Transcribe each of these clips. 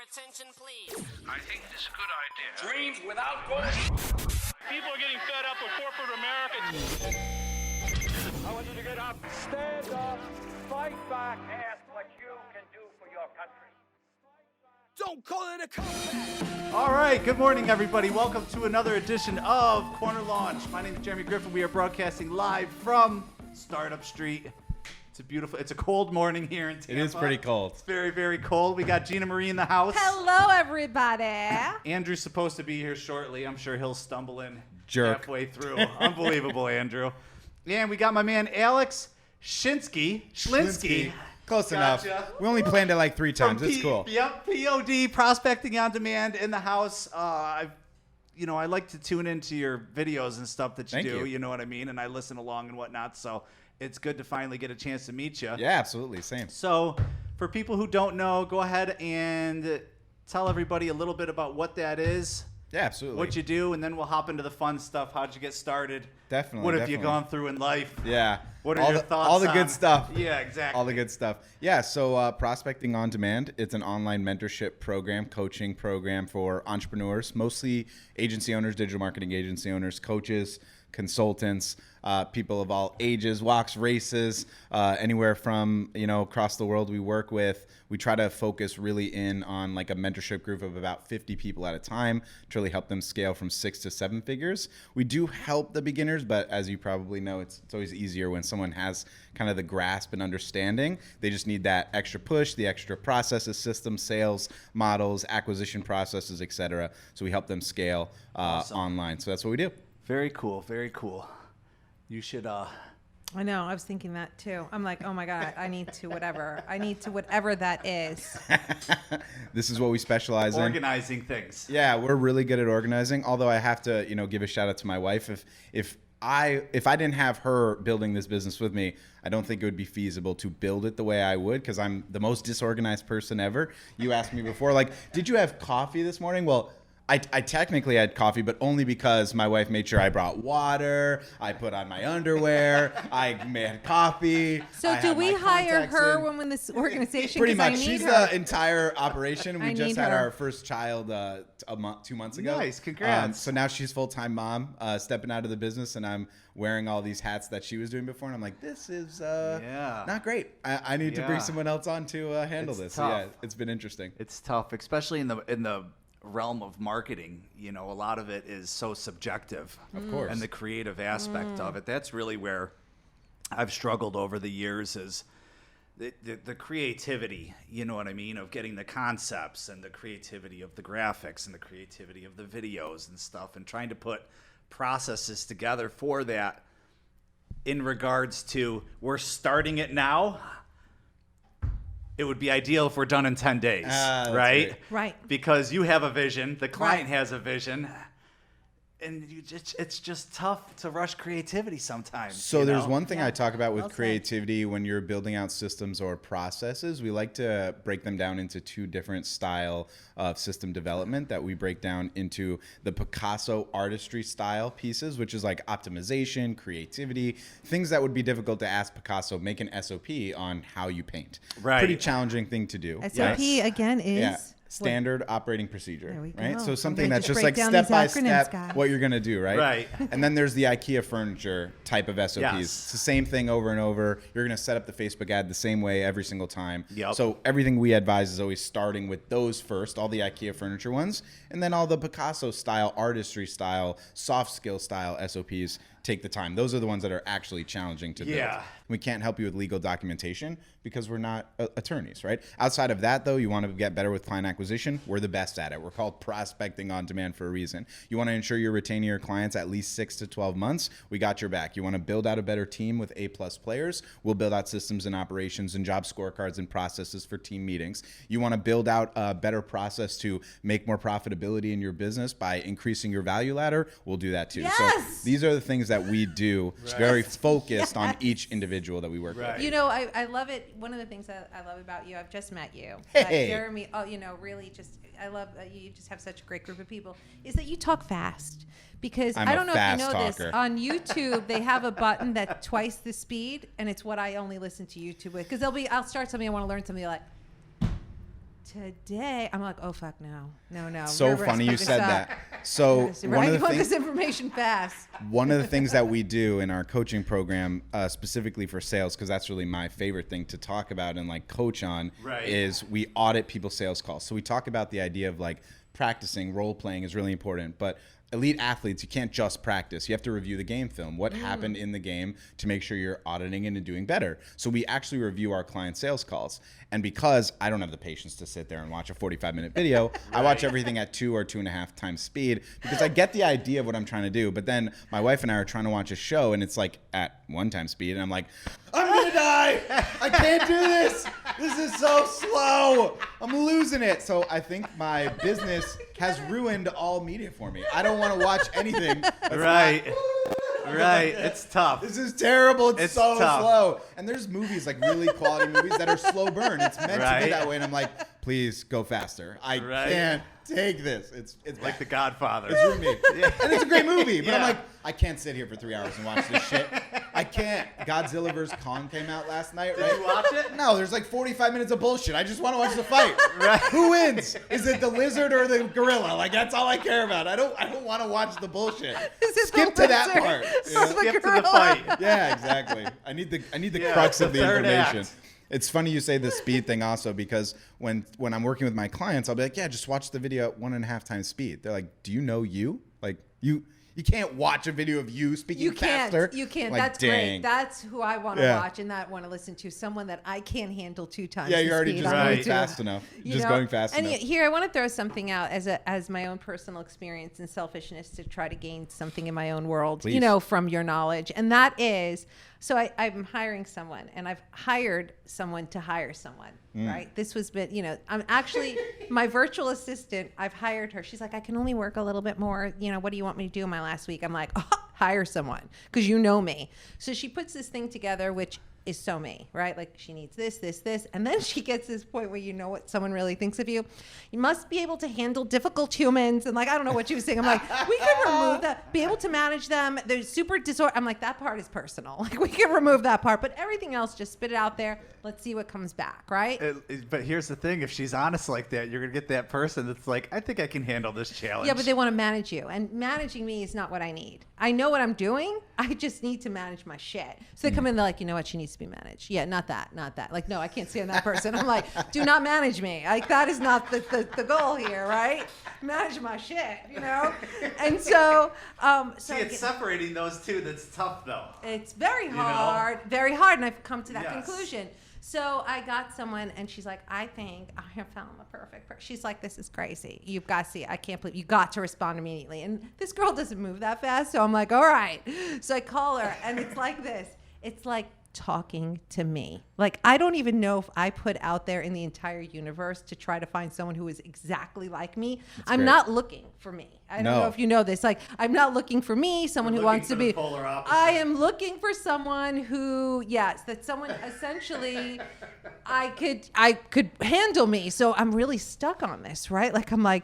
attention, please. I think this is a good idea. Dreams without goals. People are getting fed up with corporate America. I want you to get up, stand up, fight back, ask what you can do for your country. Don't call it a comeback. All right, good morning, everybody. Welcome to another edition of Corner Launch. My name is Jeremy Griffin. We are broadcasting live from Startup Street. It's a cold morning here in Tampa. It is pretty cold. It's very, very cold. We got Gina Marie in the house. Hello, everybody. Andrew's supposed to be here shortly. I'm sure he'll stumble in Jerk. halfway through. Unbelievable, Andrew. And we got my man Alex Schlinsky. Close Gotcha. enough. We only planned it like 3 times. It's cool. Yep, POD, Prospecting on Demand, in the house. I like to tune into your videos and stuff that you do. You know what I mean? And I listen along and whatnot. So it's good to finally get a chance to meet you. Yeah, absolutely. Same. So for people who don't know, go ahead and tell everybody a little bit about what that is. Yeah, absolutely. What you do, and then we'll hop into the fun stuff. How'd you get started? Definitely. What have you gone through in life? Yeah. What are your thoughts all the on? good stuff. Yeah, exactly. All the good stuff. Yeah, so Prospecting on Demand, it's an online mentorship program, coaching program for entrepreneurs, mostly agency owners, digital marketing agency owners, coaches, consultants, people of all ages, walks, races, anywhere from, across the world we work with. We try to focus really in on like a mentorship group of about 50 people at a time to really help them scale from 6 to 7 figures. We do help the beginners, but as you probably know, it's always easier when someone has kind of the grasp and understanding. They just need that extra push, the extra processes, systems, sales, models, acquisition processes, etc. So we help them scale Awesome. online. So that's what we do. Very cool. Very cool. You should. I know. I was thinking that too. I'm like, oh my God, I need to whatever that is. This is what we specialize in. Organizing things. Yeah, we're really good at organizing. Although I have to, give a shout out to my wife. If I didn't have her building this business with me, I don't think it would be feasible to build it the way I would, because I'm the most disorganized person ever. You asked me before, like, did you have coffee this morning? Well, I technically had coffee, but only because my wife made sure I brought water, I put on my underwear, I made coffee. So do we hire her when this organization? Pretty much. I need She's her. the entire operation. We just had our first child 2 months ago. Nice, congrats. So now she's full-time mom, stepping out of the business, and I'm wearing all these hats that she was doing before, and I'm like, this is not great. I need to bring someone else on to handle this. Tough. So yeah, it's been interesting. It's tough, especially in the realm of marketing. A lot of it is so subjective. Of course. And the creative aspect of it. That's really where I've struggled over the years, is the creativity, you know what I mean, of getting the concepts and the creativity of the graphics and the creativity of the videos and stuff, and trying to put processes together for that in regards to, we're starting it now. It would be ideal if we're done in 10 days, right? Right. Because you have a vision, the client has a vision, and it's just tough to rush creativity sometimes. So there's one thing Yeah. I talk about with Well said. creativity when you're building out systems or processes. We like to break them down into 2 different style of system development that we break down into the Picasso artistry style pieces, which is like optimization, creativity, things that would be difficult to ask Picasso, make an SOP on how you paint. Right. Pretty challenging thing to do. SOP again is. Yeah. Standard operating procedure, There we right? go. So something I'm that's gonna just break like down step these by acronyms, step guys. what you're going to do, right? Right. And then there's the IKEA furniture type of SOPs. Yes. It's the same thing over and over. You're going to set up the Facebook ad the same way every single time. Yep. So everything we advise is always starting with those first, all the IKEA furniture ones, and then all the Picasso style, artistry style, soft skill style SOPs take the time. Those are the ones that are actually challenging to build. Yeah. We can't help you with legal documentation because we're not attorneys, right? Outside of that, though, you want to get better with client acquisition. We're the best at it. We're called Prospecting on Demand for a reason. You want to ensure you're retaining your clients at least 6 to 12 months. We got your back. You want to build out a better team with A-plus players. We'll build out systems and operations and job scorecards and processes for team meetings. You want to build out a better process to make more profitability in your business by increasing your value ladder. We'll do that too. Yes! So these are the things that we do, very focused on each individual that we work with. I love it. One of the things that I love about you, I've just met you. Hey. Jeremy, really just, I love you just have such a great group of people, is that you talk fast. Because I'm I a don't know if you know fast this, talker. on YouTube, they have a button that's twice the speed, and it's what I only listen to YouTube with. Because I'll start something, I want to learn something, like, today, I'm like, oh fuck, no. So funny you said that. So one of the you want things, this information fast. one of the things that we do in our coaching program, specifically for sales, because that's really my favorite thing to talk about and like coach on, is we audit people's sales calls. So we talk about the idea of like practicing, role playing is really important, but elite athletes, you can't just practice. You have to review the game film. What happened in the game to make sure you're auditing it and doing better. So we actually review our client sales calls. And because I don't have the patience to sit there and watch a 45-minute video, I watch everything at 2 or 2.5 times speed because I get the idea of what I'm trying to do. But then my wife and I are trying to watch a show and it's like at 1 time speed. And I'm like, I'm going to die. I can't do this. This is so slow. I'm losing it. So I think my business has ruined all media for me. I don't want to watch anything. Right. Right. It's tough. This is terrible. It's so tough. slow. And there's movies, like really quality movies that are slow burn. It's meant to be that way. And I'm like, please go faster. I can't take this. It's like The Godfather. It's ruined me. And it's a great movie. But I'm like, I can't sit here for 3 hours and watch this shit. I can't. Godzilla vs. Kong came out last night, right? Did you watch it? No, there's like 45 minutes of bullshit. I just want to watch the fight. Right. Who wins? Is it the lizard or the gorilla? Like, that's all I care about. I don't want to watch the bullshit. Skip to that part. Skip to the fight. Yeah, exactly. I need the crux of the information. Act. It's funny you say the speed thing also because when I'm working with my clients, I'll be like, yeah, just watch the video at 1.5 times speed. They're like, do you know you? Like you can't watch a video of you speaking faster. You can't. Like, that's dang. great. That's who I want to watch and that want to listen to. Someone that I can't handle 2 times. Yeah, you're already speed. just going fast enough. Just going fast enough. And here, I want to throw something out as my own personal experience and selfishness to try to gain something in my own world, Please. From your knowledge. And that is, so I'm hiring someone and I've hired someone to hire someone, right? This was I'm actually, my virtual assistant, I've hired her. She's like, I can only work a little bit more. What do you want me to do in my last week? I'm like, hire someone because you know me. So she puts this thing together, which is so me, right? Like she needs this. And then she gets this point where you know what someone really thinks of you. You must be able to handle difficult humans. And like, I don't know what she was saying. I'm like, we can remove that, be able to manage them. They're super disorder. I'm like, that part is personal. Like we can remove that part, but everything else, just spit it out there. Let's see what comes back, right? But here's the thing. If she's honest like that, you're going to get that person that's like, I think I can handle this challenge. Yeah, but they want to manage you. And managing me is not what I need. I know what I'm doing. I just need to manage my shit. So they come in, they're like, you know what? She needs to be managed. Yeah, not that. Like, no, I can't stand that person. I'm like, do not manage me. Like, that is not the goal here, right? Manage my shit, And so... See, it's separating those two that's tough, though. It's very hard, very hard. And I've come to that conclusion. So I got someone, and she's like, I think I have found the perfect person. She's like, this is crazy. You've got to see it. I can't believe you got to respond immediately. And this girl doesn't move that fast. So I'm like, all right. So I call her, and it's like this. It's like talking to me. Like, I don't even know if I put out there in the entire universe to try to find someone who is exactly like me. I'm not looking for me. I don't know if you know this. Like, I'm not looking for me, someone who wants to be polar opposite. I am looking for someone who, that someone essentially I could handle me. So I'm really stuck on this, right? Like, I'm like,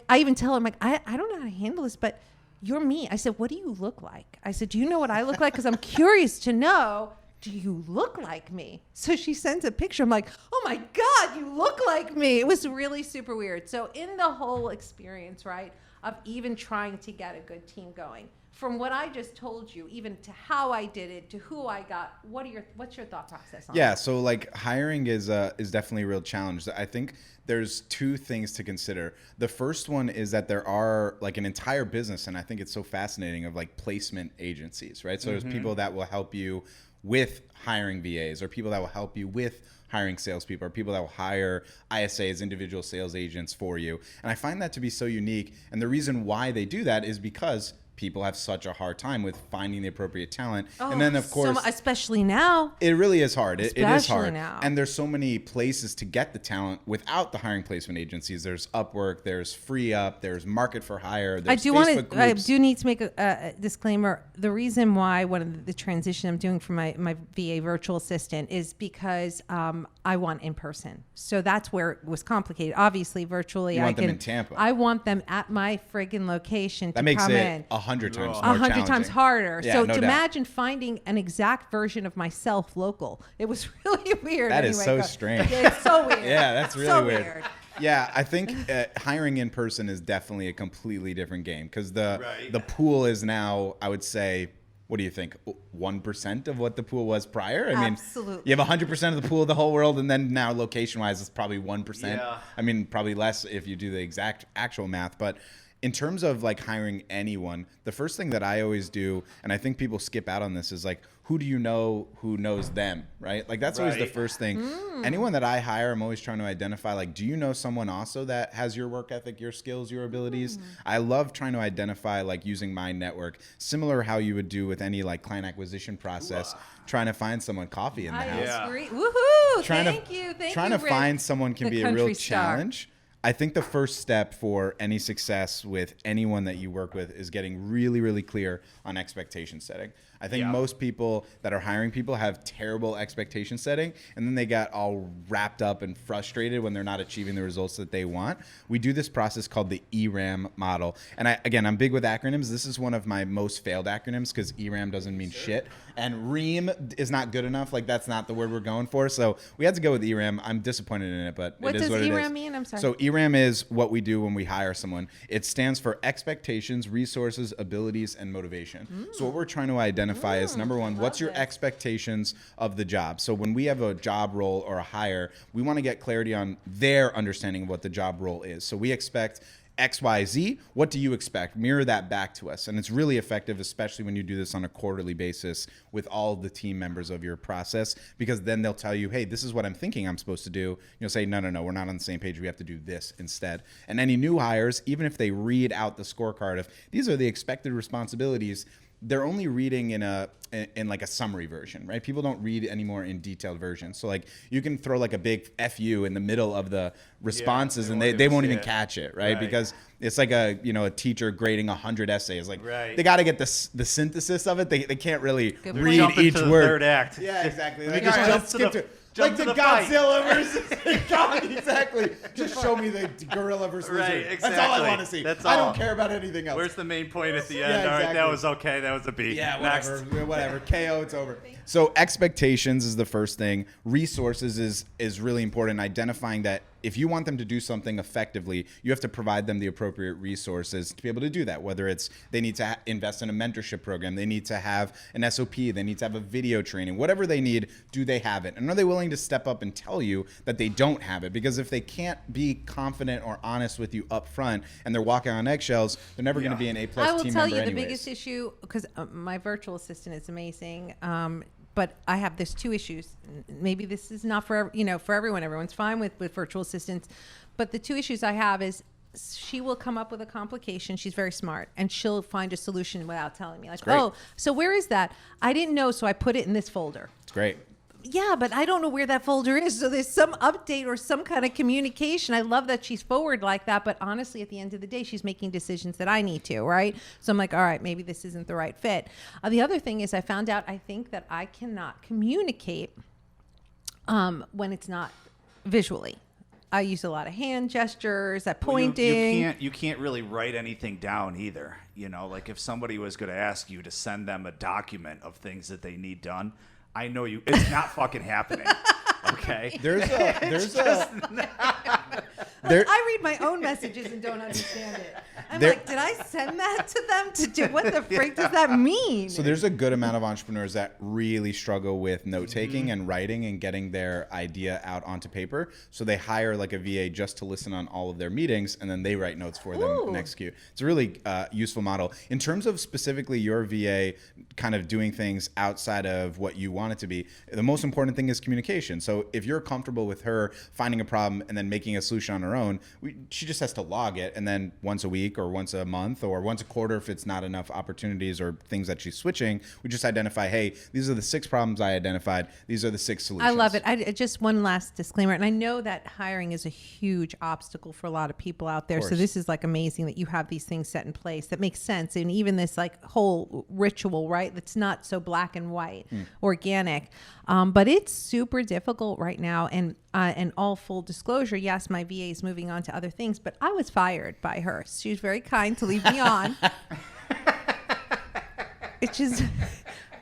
I even tell him, like, I don't know how to handle this, but you're me. I said, what do you look like? I said, do you know what I look like? Because I'm curious to know, do you look like me? So she sends a picture. I'm like, oh my God, you look like me. It was really super weird. So in the whole experience, right, of even trying to get a good team going, from what I just told you, even to how I did it, to who I got, what's your thought process on that? So like hiring is definitely a real challenge. I think there's 2 things to consider. The first one is that there are like an entire business, and I think it's so fascinating, of like placement agencies, right? So there's people that will help you with hiring VAs, or people that will help you with hiring salespeople, or people that will hire ISAs, individual sales agents, for you. And I find that to be so unique. And the reason why they do that is because people have such a hard time with finding the appropriate talent. And then, of course, especially now, it really is hard. It is hard. Now. And there's so many places to get the talent without the hiring placement agencies. There's Upwork, there's FreeUp, there's Market for Hire, there's Facebook groups. I do need to make a disclaimer. The reason why one of the transition I'm doing for my VA virtual assistant is because I want in person. So that's where it was complicated. Obviously, virtually, you want them in Tampa. I want them at my friggin' location that to makes come it in. 100 times more 100 times harder. Yeah, so no to doubt. imagine finding an exact version of myself local, it was really weird. That is so strange. It's so weird. Yeah, that's really so weird. Yeah, I think hiring in person is definitely a completely different game because the pool is now, I would say, what do you think? 1% of what the pool was prior? I mean, Absolutely. you have 100% of the pool of the whole world, and then now location-wise, it's probably 1%. Yeah. I mean, probably less if you do the exact actual math. But in terms of like hiring anyone, the first thing that I always do, and I think people skip out on this, is like, who do you know who knows them, right? Like that's always the first thing. Anyone that I hire, I'm always trying to identify, like, do you know someone also that has your work ethic, your skills, your abilities? I love trying to identify, like, using my network, similar how you would do with any like client acquisition process, trying to find someone coffee in the house. I agree. Woohoo! Thank you. Trying to Rick. find someone can The be a real country star. challenge. I think the first step for any success with anyone that you work with is getting really, really clear on expectation setting. I think most people that are hiring people have terrible expectation setting, and then they got all wrapped up and frustrated when they're not achieving the results that they want. We do this process called the ERAM model. And I'm big with acronyms. This is one of my most failed acronyms because ERAM doesn't mean shit. And REAM is not good enough. Like, that's not the word we're going for. So we had to go with ERAM. I'm disappointed in it, but What it is does what it is. ERAM mean? I'm sorry. So ERAM is what we do when we hire someone. It stands for expectations, resources, abilities, and motivation. So what we're trying to identify is, number one, what's your expectations of the job? So when we have a job role or a hire, we want to get clarity on their understanding of what the job role is. So we expect X, Y, Z. What do you expect? Mirror that back to us. And it's really effective, especially when you do this on a quarterly basis with all the team members of your process, because then they'll tell you, hey, this is what I'm thinking I'm supposed to do. You'll say, no, we're not on the same page. We have to do this instead. And any new hires, even if they read out the scorecard of these are the expected responsibilities, they're only reading in like a summary version, right? People don't read anymore in detailed versions. So like you can throw like a big FU in the middle of the responses and they won't even catch it, right? Because it's like a teacher grading 100 essays. Like they got to get the synthesis of it. They can't really read each word. Third act. Yeah, exactly. They Like, just all right, skip to jump like to the Godzilla versus God, exactly. Just show me the gorilla versus lizard. Right, That's all I exactly. want to see. That's I all. don't care about anything else. Where's the main point at the end? Yeah, All right, that exactly. was okay. That was a B. Yeah, Next. whatever. KO, it's over. So expectations is the first thing. Resources is really important. Identifying that if you want them to do something effectively, you have to provide them the appropriate resources to be able to do that. Whether it's they need to invest in a mentorship program, they need to have an SOP, they need to have a video training, whatever they need, do they have it? And are they willing to step up and tell you that they don't have it? Because if they can't be confident or honest with you up front and they're walking on eggshells, they're never going to be an A+ team member I will tell you the anyways. biggest issue, because my virtual assistant is amazing. But I have there's two issues. Maybe this is not for everyone. Everyone's fine with virtual assistants. But the two issues I have is she will come up with a complication. She's very smart, and she'll find a solution without telling me. Like, oh, so where is that? I didn't know, so I put it in this folder. It's great. Yeah, but I don't know where that folder is. So there's some update or some kind of communication. I love that she's forward like that. But honestly, at the end of the day, she's making decisions that I need to, right? So I'm like, all right, maybe this isn't the right fit. The other thing is I found out I think that I cannot communicate when it's not visually. I use a lot of hand gestures, that pointing. You can't really write anything down either. Like if somebody was going to ask you to send them a document of things that they need done, I know it's not fucking happening. Okay. I read my own messages and don't understand it. I'm like, did I send that to them to do? What the freak does that mean? So there's a good amount of entrepreneurs that really struggle with note-taking and writing and getting their idea out onto paper. So they hire like a VA just to listen on all of their meetings, and then they write notes for them and execute. It's a really useful model. In terms of specifically your VA kind of doing things outside of what you want it to be, the most important thing is communication. So if you're comfortable with her finding a problem and then making a solution on her own, she just has to log it, and then once a week or once a month or once a quarter, if it's not enough opportunities or things that she's switching, we just identify, hey, these are the 6 problems I identified. These are the 6 solutions. I love it. Just one last disclaimer, and I know that hiring is a huge obstacle for a lot of people out there. So this is like amazing that you have these things set in place that makes sense, and even this like whole ritual, right? That's not so black and white, organic, but it's super difficult right now. And all full disclosure, yes, my VA is moving on to other things, but I was fired by her. She was very kind to leave me on. It's just,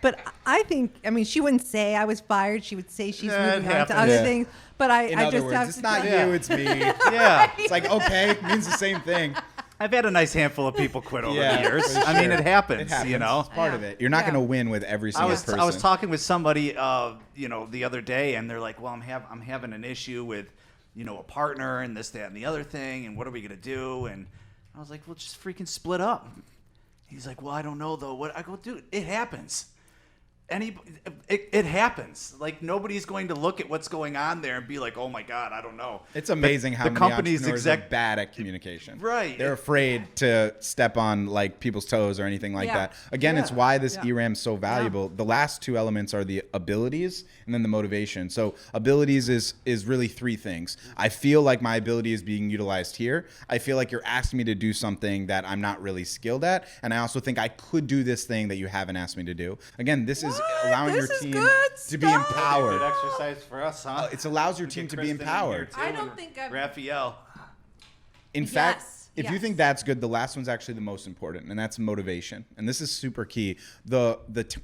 But I think, I mean, she wouldn't say I was fired. She would say she's Yeah, it moving on to happens. other Yeah. things. But In I other just words, have it's to not tell you, it's me. Yeah. It's like, okay, means the same thing. I've had a nice handful of people quit over Yeah, the years. for I mean, sure. it happens, It happens. you know. It's part of Yeah. it. You're not Yeah. going to win with every single person. I was talking with somebody, the other day, and they're like, "Well, I'm having an issue with, a partner and this, that, and the other thing, and what are we gonna do?" And I was like, "Well, just freaking split up." He's like, "Well, I don't know though." What I go, dude, it happens. It happens. Like nobody's going to look at what's going on there and be like, "Oh my God, I don't know." It's amazing how the many company's entrepreneurs are bad at communication. Right. They're afraid to step on like people's toes or anything like Yeah. that. Again, it's Yeah. why this Yeah. ERAM is so valuable. The last two elements are the abilities and then the motivation. So abilities is really three things. I feel like my ability is being utilized here. I feel like you're asking me to do something that I'm not really skilled at. And I also think I could do this thing that you haven't asked me to do. Again, this is allowing This your is team good to be stuff. empowered. Good exercise for us, huh? It allows your team to be empowered. I don't think I've... Raphael. In fact, Yes, if you yes. think that's good, the last one's actually the most important, and that's motivation. And this is super key. The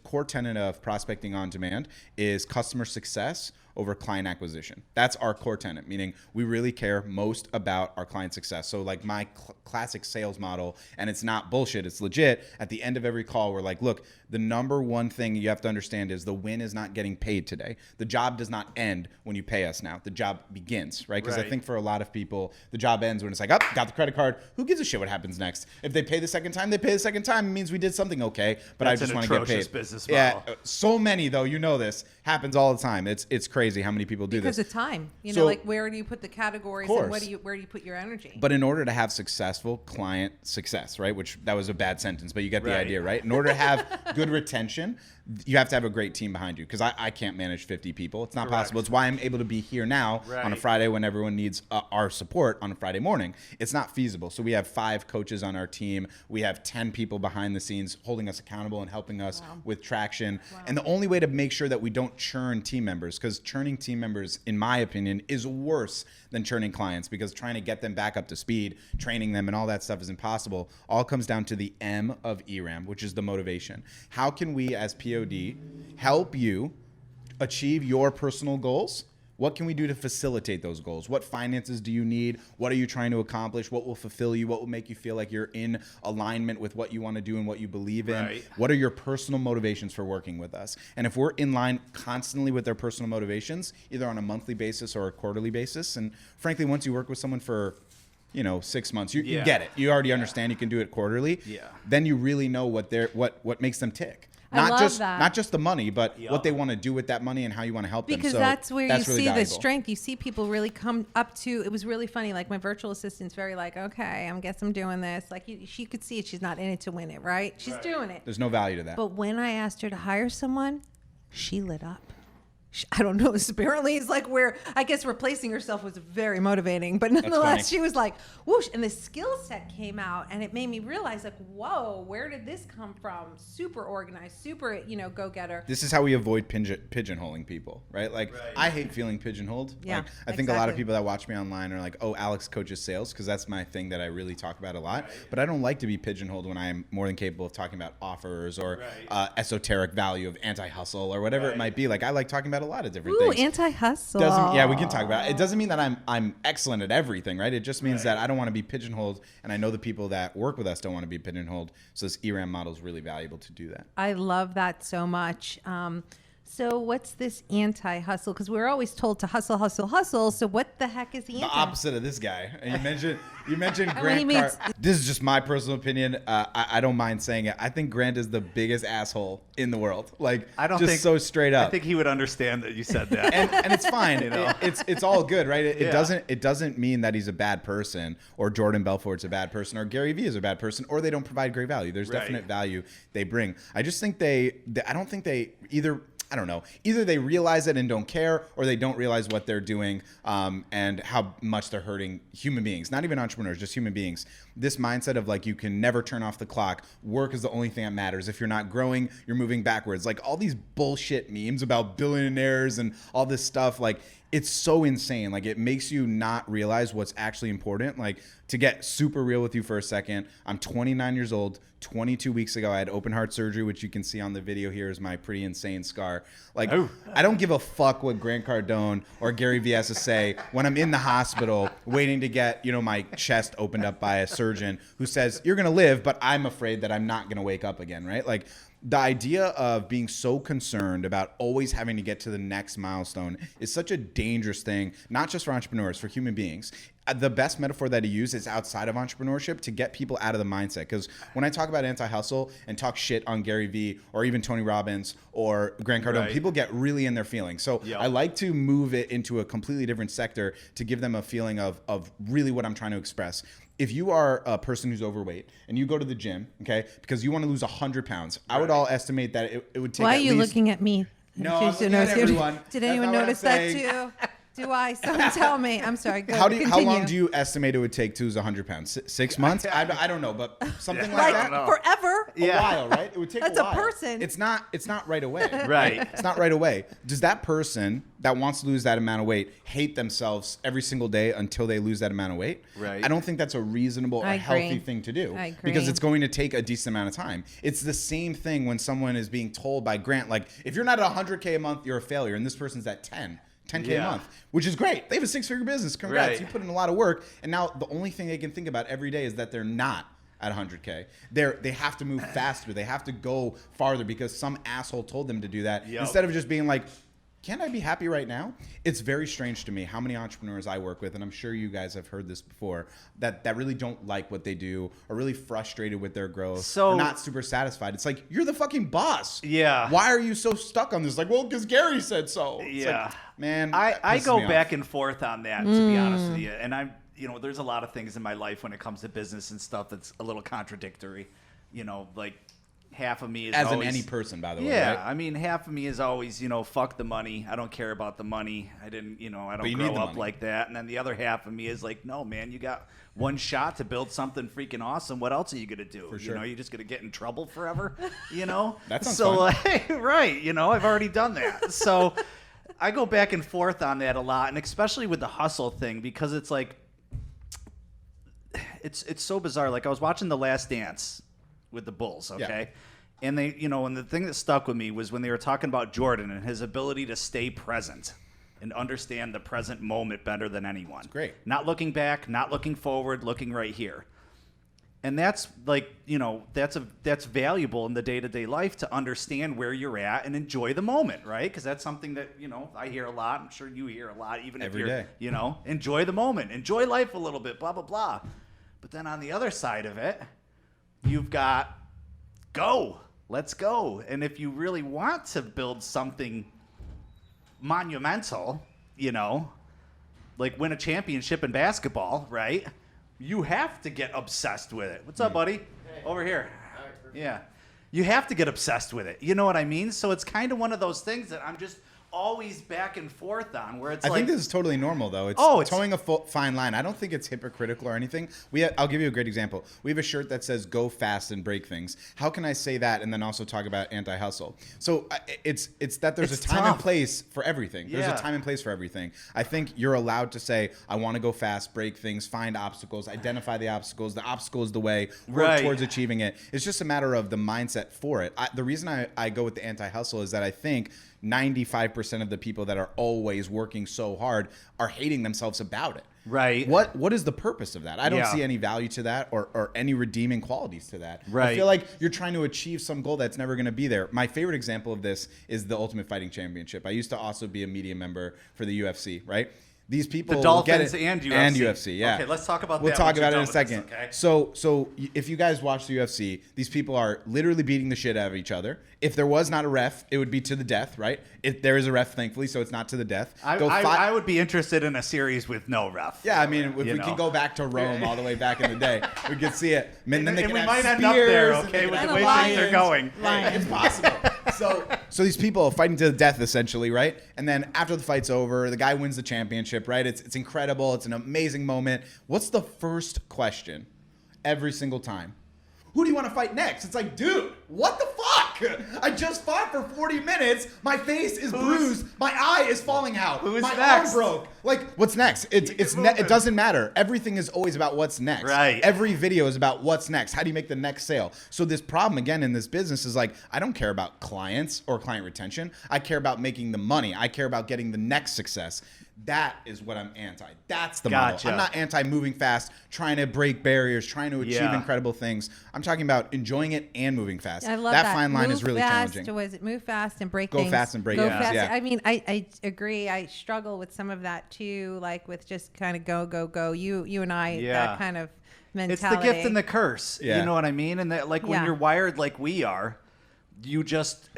core tenet of prospecting on demand is customer success over client acquisition. That's our core tenet, meaning we really care most about our client success. So like my classic sales model, and it's not bullshit, it's legit. At the end of every call, we're like, look, the number one thing you have to understand is the win is not getting paid today. The job does not end when you pay us now. The job begins, right? Because I Right. think for a lot of people, the job ends when it's like, oh, got the credit card. Who gives a shit what happens next? If they pay the second time, they pay the second time. It means we did something okay, but That's I just an want to get atrocious paid. business Yeah, model. so many though. You know this happens all the time. It's crazy how many people do Because this. of time, So- like where do you put the categories and course. where do you put your energy? But in order to have successful client success, right? Which that was a bad sentence, but you get the Right. idea, right? In order to have good retention, you have to have a great team behind you. Because I can't manage 50 people. It's not possible. It's why I'm able to be here now on a Right. Friday when everyone needs our support on a Friday morning. It's not feasible. So we have 5 coaches on our team. We have 10 people behind the scenes holding us accountable and helping us with traction. And the only way to make sure that we don't churn team members, because churning team members, in my opinion, is worse than churning clients, because trying to get them back up to speed, training them, and all that stuff is impossible. All comes down to the M of ERAM, which is the motivation. How can we as POD help you achieve your personal goals? What can we do to facilitate those goals? What finances do you need? What are you trying to accomplish? What will fulfill you? What will make you feel like you're in alignment with what you want to do and what you believe in? Right. What are your personal motivations for working with us? And if we're in line constantly with their personal motivations, either on a monthly basis or a quarterly basis, and frankly, once you work with someone for 6 months, you Yeah. get it. You already understand you can do it quarterly. Yeah. Then you really know what makes them tick. I love that. Not just the money, but Yeah. what they want to do with that money and how you want to help them. Because So that's where you really see the valuable. strength. You see people really come up to. It was really funny. Like my virtual assistant's very like, okay, I guess I'm doing this. Like she could see it. She's not in it to win it, right? She's doing it. There's no value to that. But when I asked her to hire someone, she lit up. I don't know. Apparently, it's like where I guess replacing herself was very motivating. But funny. nonetheless, she was like, whoosh. And the skill set came out. And it made me realize, like, whoa, where did this come from? Super organized, super, go-getter. This is how we avoid pigeonholing people, right? Like, I hate feeling pigeonholed. Yeah, Like, I think a lot of exactly. people that watch me online are like, oh, Alex coaches sales, because that's my thing that I really talk about a lot. But I don't like to be pigeonholed when I am more than capable of talking about offers or esoteric value of anti-hustle or whatever it might be. Like, I like talking about a lot of different Ooh, things. anti-hustle. We can talk about it. It doesn't mean that I'm excellent at everything, right? It just means that I don't want to be pigeonholed, and I know the people that work with us don't want to be pigeonholed. So this ERAM model is really valuable to do that. I love that so much. So what's this anti-hustle? Because we're always told to hustle, hustle, hustle. So what the heck is the The anti? opposite of this guy. And you mentioned When he Grant meets- Card. This is just my personal opinion. I don't mind saying it. I think Grant is the biggest asshole in the world. Like, I don't just think so straight up. I think he would understand that you said that. and it's fine. It's all good, right? It Yeah. doesn't mean that he's a bad person or Jordan Belfort's a bad person or Gary Vee is a bad person or they don't provide great value. There's Right. definite value they bring. I just think I don't think they either. I don't know. Either they realize it and don't care, or they don't realize what they're doing and how much they're hurting human beings. Not even entrepreneurs, just human beings. This mindset of like you can never turn off the clock. Work is the only thing that matters. If you're not growing, you're moving backwards. Like all these bullshit memes about billionaires and all this stuff. Like it's so insane. Like, it makes you not realize what's actually important. Like, to get super real with you for a second, I'm 29 years old. 22 weeks ago, I had open heart surgery, which you can see on the video here is my pretty insane scar. Like, I don't give a fuck what Grant Cardone or Gary Vee has to say when I'm in the hospital waiting to get, my chest opened up by a surgeon who says, you're going to live, but I'm afraid that I'm not going to wake up again, right? Like, the idea of being so concerned about always having to get to the next milestone is such a dangerous thing, not just for entrepreneurs, for human beings. The best metaphor that he used is outside of entrepreneurship to get people out of the mindset. Because when I talk about anti-hustle and talk shit on Gary Vee or even Tony Robbins or Grant Cardone, people get really in their feelings. So I like to move it into a completely different sector to give them a feeling of really what I'm trying to express. If you are a person who's overweight and you go to the gym, okay, because you want to lose 100 pounds, I would all estimate that it would take Why at are you least... looking at me? No, I'm looking at everyone. Did That's anyone not what I'm notice that saying. too? Do I? Someone tell me. I'm sorry. Go, How long do you estimate it would take to lose 100 pounds? 6 months? I don't know, but something like that. Forever? A while, right? It would take That's a while. a person. It's not right away. Right. It's not right away. Does that person that wants to lose that amount of weight hate themselves every single day until they lose that amount of weight? Right. I don't think that's a reasonable or healthy thing to do. I agree. Because it's going to take a decent amount of time. It's the same thing when someone is being told by Grant, like, if you're not at 100K a month, you're a failure, and this person's at 10K a month, which is great. They have a 6-figure business. Congrats. Right. You put in a lot of work. And now the only thing they can think about every day is that they're not at 100K. They have to move faster. They have to go farther because some asshole told them to do that. Instead of just being like, can't I be happy right now? It's very strange to me how many entrepreneurs I work with, and I'm sure you guys have heard this before, that really don't like what they do, are really frustrated with their growth, or not super satisfied. It's like, you're the fucking boss. Yeah. Why are you so stuck on this? Like, well, because Gary said so. It's like, man, I go me back off. and forth on that, to be honest with you. And I'm, there's a lot of things in my life when it comes to business and stuff that's a little contradictory. Like, half of me is as always, in any person, by the way. Yeah, right? I mean, half of me is always, fuck the money. I don't care about the money. I didn't, I don't grow up like that. And then the other half of me is like, no, man, you got one shot to build something freaking awesome. What else are you gonna do? For sure. You're just gonna get in trouble forever. That sounds so fun. right. I've already done that. So I go back and forth on that a lot, and especially with the hustle thing, because it's like, it's so bizarre. Like, I was watching The Last Dance with the Bulls, okay? Yeah. And they, and the thing that stuck with me was when they were talking about Jordan and his ability to stay present and understand the present moment better than anyone. That's great. Not looking back, not looking forward, looking right here. And that's like, that's valuable in the day-to-day life to understand where you're at and enjoy the moment, right? Because that's something that, I hear a lot. I'm sure you hear a lot, even every if you're, day. Enjoy the moment, enjoy life a little bit, blah, blah, blah. But then on the other side of it, you've got go. Let's go. And if you really want to build something monumental, like win a championship in basketball, right? You have to get obsessed with it. What's up, buddy? Hey. Over here. Yeah. You have to get obsessed with it. You know what I mean? So it's kind of one of those things that I'm just always back and forth on, where it's I like, think this is totally normal, though. It's towing a fine line. I don't think it's hypocritical or anything. I'll give you a great example. We have a shirt that says "Go fast and break things." How can I say that and then also talk about anti-hustle? So it's that there's a time and place for everything. There's a time and place for everything. I think you're allowed to say, "I want to go fast, break things, find obstacles, identify the obstacles. The obstacle is the way. Work towards achieving it." It's just a matter of the mindset for it. The reason I go with the anti-hustle is that I think 95% of the people that are always working so hard are hating themselves about it. Right. What is the purpose of that? I don't see any value to that or any redeeming qualities to that. Right. I feel like you're trying to achieve some goal that's never going to be there. My favorite example of this is the Ultimate Fighting Championship. I used to also be a media member for the UFC, right? These people, the Dolphins get it, and UFC. And UFC, yeah. Okay, let's talk about that. We'll talk about it in a second. This, okay? So if you guys watch the UFC, these people are literally beating the shit out of each other. If there was not a ref, it would be to the death, right? There is a ref, thankfully, so it's not to the death. I would be interested in a series with no ref. Yeah, I mean, if we can go back to Rome all the way back in the day, we could see it. And we might end up there, okay, with the way things are going. It's possible. So these people are fighting to the death, essentially, right? And then after the fight's over, the guy wins the championship, right? It's incredible. It's an amazing moment. What's the first question every single time? Who do you want to fight next? It's like, dude, what the fuck? fuck? I just fought for 40 minutes. My face is bruised. My eye is falling out. Who's my next? arm broke. Like, what's next? It doesn't matter. Everything is always about what's next. Right. Every video is about what's next. How do you make the next sale? So this problem, again, in this business is like, I don't care about clients or client retention. I care about making the money. I care about getting the next success. That is what I'm anti. That's the model. Gotcha. I'm not anti moving fast, trying to break barriers, trying to achieve incredible things. I'm talking about enjoying it and moving fast. I love that. fine line move is really fast, challenging. Was it move fast and break Go things? fast and break Go things, fast. yeah. I mean, I agree. I struggle with some of that too, like with just kind of go. You and I, that kind of mentality. It's the gift and the curse. Yeah. You know what I mean? And that, like, when Yeah. you're wired like we are, you're just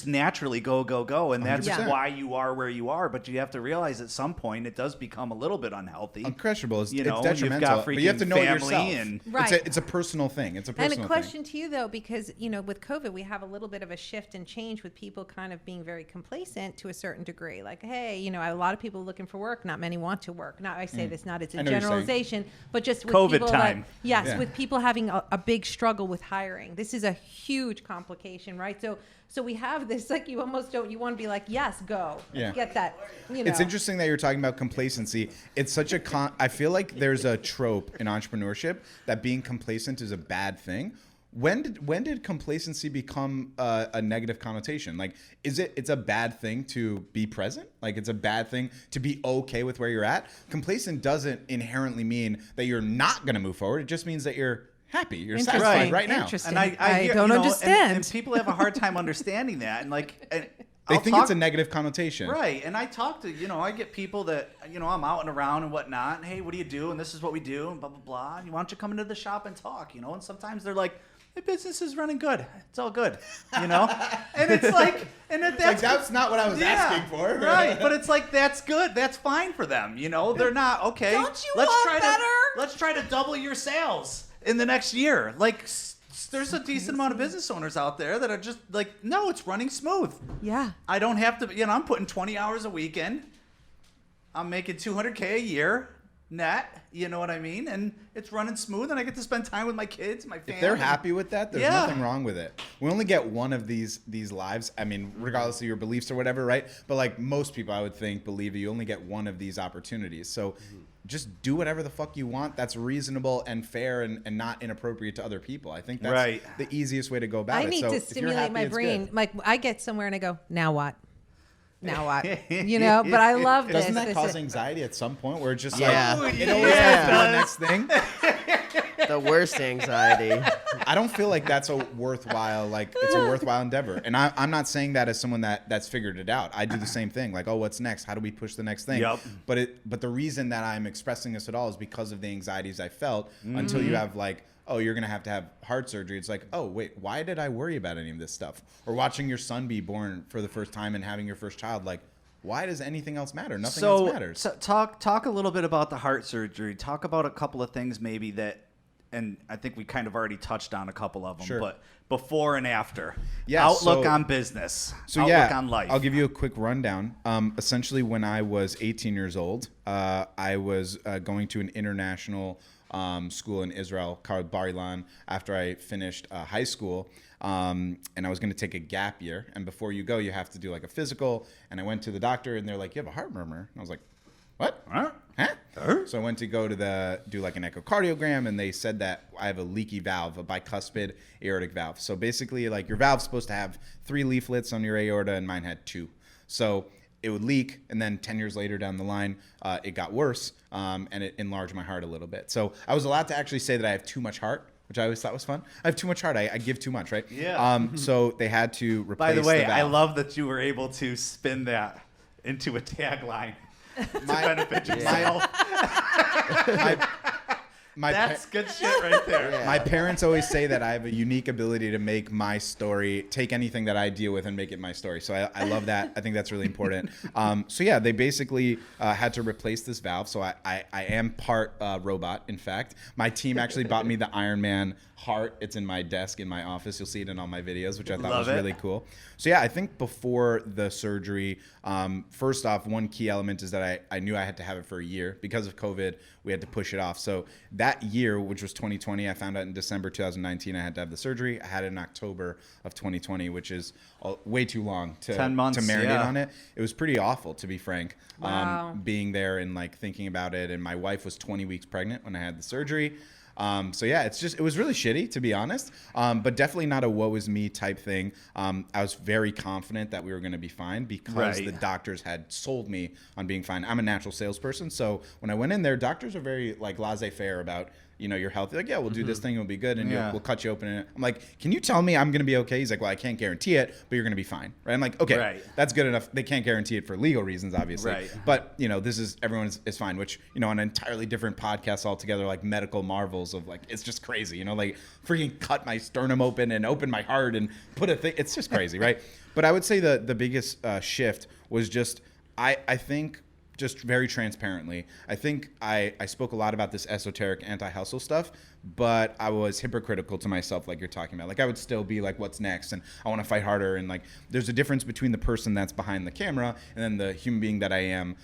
naturally go, and that's 100%. why you are where you are. But you have to realize at some point it does become a little bit unhealthy. Unquestionable. It's You know, detrimental. you've got But you have to freaking know it family yourself. and- Right. It's a personal thing. It's a personal And thing. a question to you though, because with COVID, we have a little bit of a shift and change with people kind of being very complacent to a certain degree. Like, hey, a lot of people looking for work. Not many want to work. Now I say this, not it's I a know what you're saying. generalization, but just with COVID people time. Yeah. with people having a big struggle with hiring. This is a huge complication, right? So we have this, like, you almost don't. You want to be like, yes, go, Yeah. get that. It's interesting that you're talking about complacency. It's such I feel like there's a trope in entrepreneurship that being complacent is a bad thing. When did complacency become a negative connotation? Like, it's a bad thing to be present? Like, it's a bad thing to be okay with where you're at? Complacent doesn't inherently mean that you're not going to move forward. It just means that you're happy. You're satisfied right now. Interesting. And I hear- don't understand. And people have a hard time understanding that. And They I'll think talk- it's a negative connotation. Right. And I talk to, I get people that, I'm out and around and whatnot. And, hey, what do you do? And this is what we do and blah, blah, blah. And why don't you come into the shop and talk, And sometimes they're like, the business is running good. It's all good, And it's like, That's not what I was asking for. Right. But it's like, that's good. That's fine for them. They're not, okay. Don't you want better? Let's try to double your sales in the next year. Like, there's a decent amount of business owners out there that are just like, no, it's running smooth. Yeah. I don't have to, I'm putting 20 hours a week in. I'm making $200K a year net, you know what I mean? And it's running smooth, and I get to spend time with my kids, my family. If they're happy with that, there's Yeah. nothing wrong with it. We only get one of these lives. I mean, regardless of your beliefs or whatever, right? But like most people, I would think, believe you only get one of these opportunities. So just do whatever the fuck you want. That's reasonable and fair and not inappropriate to other people. I think that's Right. the easiest way to go about it. I need So to if you're stimulate happy, my it's brain. good. Like, I get somewhere and I go, now what? Now what? But I love this. Doesn't that This cause is- anxiety at some point where it's just Yeah. like, it Yeah. always has to be the next thing? The worst anxiety. I don't feel like that's a worthwhile, it's a worthwhile endeavor. And I'm not saying that as someone that's figured it out. I do the same thing. Like, oh, what's next? How do we push the next thing? Yep. But the reason that I'm expressing this at all is because of the anxieties I felt until you have like, oh, you're going to have heart surgery. It's like, oh, wait, why did I worry about any of this stuff? Or watching your son be born for the first time and having your first child, like, why does anything else matter? Nothing else matters. So talk a little bit about the heart surgery. Talk about a couple of things maybe that, and I think we kind of already touched on a couple of them, Sure. but before and after. Yeah, Outlook so- on business. So outlook yeah, on life. I'll give you a quick rundown. Essentially, when I was 18 years old, I was going to an international school in Israel called Bar Ilan after I finished high school. And I was going to take a gap year. And before you go, you have to do like a physical. And I went to the doctor and they're like, you have a heart murmur. And I was like, what? Huh? So I went to do like an echocardiogram, and they said that I have a leaky valve, a bicuspid aortic valve. So basically, like, your valve's supposed to have 3 leaflets on your aorta, and mine had 2. So it would leak, and then 10 years later down the line, it got worse, and it enlarged my heart a little bit. So I was allowed to actually say that I have too much heart, which I always thought was fun. I have too much heart. I give too much, right? Yeah. So they had to replace By the way, I valve. love that you were able to spin that into a tagline to benefit yourself. That's good shit right there. My parents always say that I have a unique ability to make my story, take anything that I deal with and make it my story. So I love that. I think that's really important. So yeah, they basically had to replace this valve. So I am part robot, in fact. My team actually bought me the Iron Man heart. It's in my desk in my office. You'll see it in all my videos, which I thought was really cool. So yeah, I think before the surgery, first off, one key element is that I knew I had to have it for a year. Because of COVID, we had to push it off. So that year, which was 2020, I found out in December 2019 I had to have the surgery. I had it in October of 2020, which is way too long to 10 months, to marinate yeah. on it. It was pretty awful, to be frank. Wow. Being there and like thinking about it, and my wife was 20 weeks pregnant when I had the surgery. So yeah, it was really shitty, to be honest, but definitely not a woe is me type thing. I was very confident that we were going to be fine because Right. the doctors had sold me on being fine. I'm a natural salesperson. So when I went in there, doctors are very like laissez-faire about, your health. They're like, yeah, we'll do this thing. It'll be good. And Yeah. we'll cut you open. And I'm like, can you tell me I'm going to be okay? He's like, well, I can't guarantee it, but you're going to be fine. Right. I'm like, okay, Right. that's good enough. They can't guarantee it for legal reasons, obviously. Right. But, everyone is fine, which, on an entirely different podcast altogether, like medical marvels of like, it's just crazy, like freaking cut my sternum open and open my heart and put a thing. It's just crazy. Right. But I would say the biggest shift was just, I think, just very transparently, I think I spoke a lot about this esoteric anti-hustle stuff, but I was hypocritical to myself, like you're talking about. Like I would still be like, what's next? And I want to fight harder. And like, there's a difference between the person that's behind the camera and then the human being that I am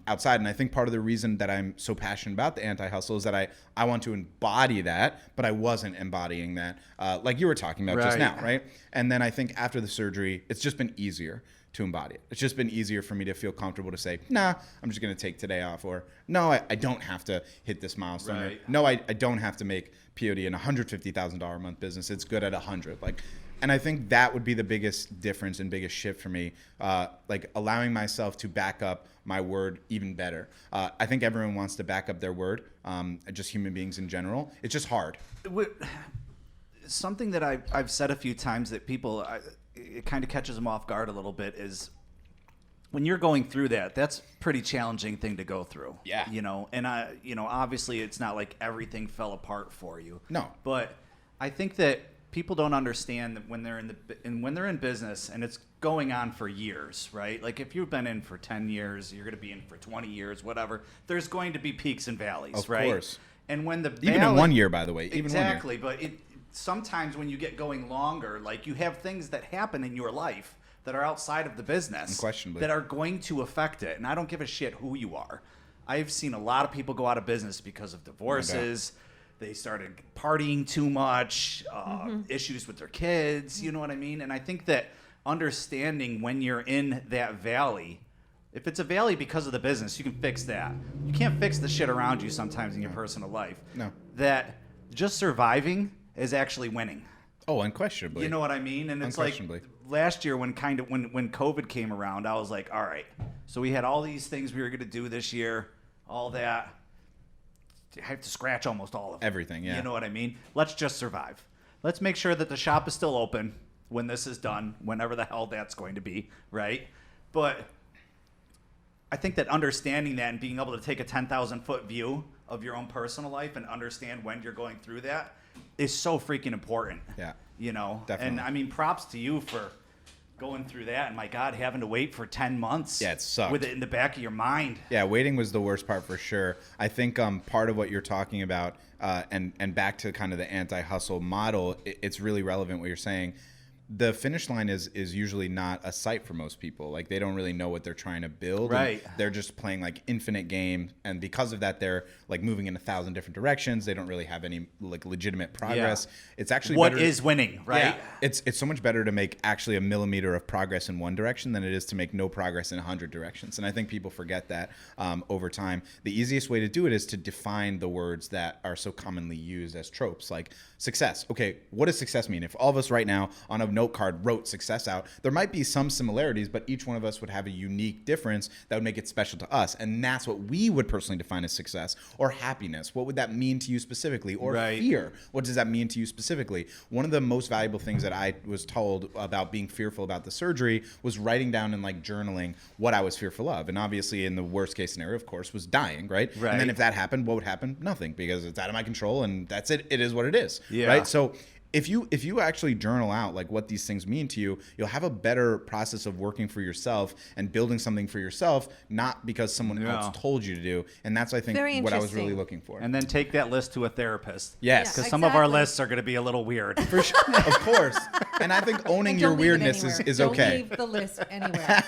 outside. And I think part of the reason that I'm so passionate about the anti-hustle is that I want to embody that, but I wasn't embodying that, like you were talking about just Right. now, right? And then I think after the surgery, it's just been easier to embody it. It's just been easier for me to feel comfortable to say, nah, I'm just going to take today off, or no, I don't have to hit this milestone. Or, Right. no, I don't have to make POD in a $150,000 a month business. It's good at 100. And I think that would be the biggest difference and biggest shift for me, like allowing myself to back up my word even better. I think everyone wants to back up their word, just human beings in general. It's just hard. Something that I've said a few times that people, it kind of catches them off guard a little bit is when you're going through that's a pretty challenging thing to go through. Yeah. And obviously it's not like everything fell apart for you. No. But I think that people don't understand that when they're in business and it's going on for years, right? Like if you've been in for 10 years, you're going to be in for 20 years, whatever. There's going to be peaks and valleys, Of right? course. And when the Even in 1 year, by the way. Even 1 year. Exactly, but sometimes when you get going longer, like you have things that happen in your life that are outside of the business Unquestionably. that are going to affect it. And I don't give a shit who you are. I've seen a lot of people go out of business because of divorces. They started partying too much, issues with their kids, you know what I mean? And I think that understanding when you're in that valley, if it's a valley because of the business, you can fix that. You can't fix the shit around you sometimes in your personal life. No. That just surviving is actually winning. Oh, unquestionably. You know what I mean? And it's like last year when COVID came around, I was like, all right, so we had all these things we were going to do this year, all that. I have to scratch almost all of it. Everything, yeah. You know what I mean? Let's just survive. Let's make sure that the shop is still open when this is done, whenever the hell that's going to be, right? But I think that understanding that and being able to take a 10,000-foot view of your own personal life and understand when you're going through that is so freaking important. Yeah. Definitely. Definitely. And I mean, props to you for going through that. And my God, having to wait for 10 months. Yeah, it sucked. With it in the back of your mind. Yeah, waiting was the worst part for sure. I think part of what you're talking about, and back to kind of the anti-hustle model, it's really relevant what you're saying. The finish line is usually not a sight for most people. Like they don't really know what they're trying to build. Right. They're just playing like infinite game, and because of that, they're like moving in 1,000 different directions. They don't really have any like legitimate progress. Yeah. It's actually what better is winning, right? Yeah. It's so much better to make actually a millimeter of progress in one direction than it is to make no progress in 100 directions. And I think people forget that over time. The easiest way to do it is to define the words that are so commonly used as tropes, like success. Okay, what does success mean? If all of us right now on a note card wrote success out, there might be some similarities, but each one of us would have a unique difference that would make it special to us. And that's what we would personally define as success. Or happiness. What would that mean to you specifically? Or fear. What does that mean to you specifically? One of the most valuable things that I was told about being fearful about the surgery was writing down and like journaling what I was fearful of. And obviously in the worst case scenario, of course, was dying, right? And then if that happened, what would happen? Nothing, because it's out of my control and that's it. It is what it is. Yeah. Right? So if you actually journal out like what these things mean to you, you'll have a better process of working for yourself and building something for yourself, not because someone else told you to do. And that's, I think, Very what I was really interesting. looking for. And then take that list to a therapist. Yes. Because some of our Exactly. lists are going to be a little weird. For sure. Of course. And I think owning And your don't leave it weirdness anywhere. is Don't okay. leave the list anywhere.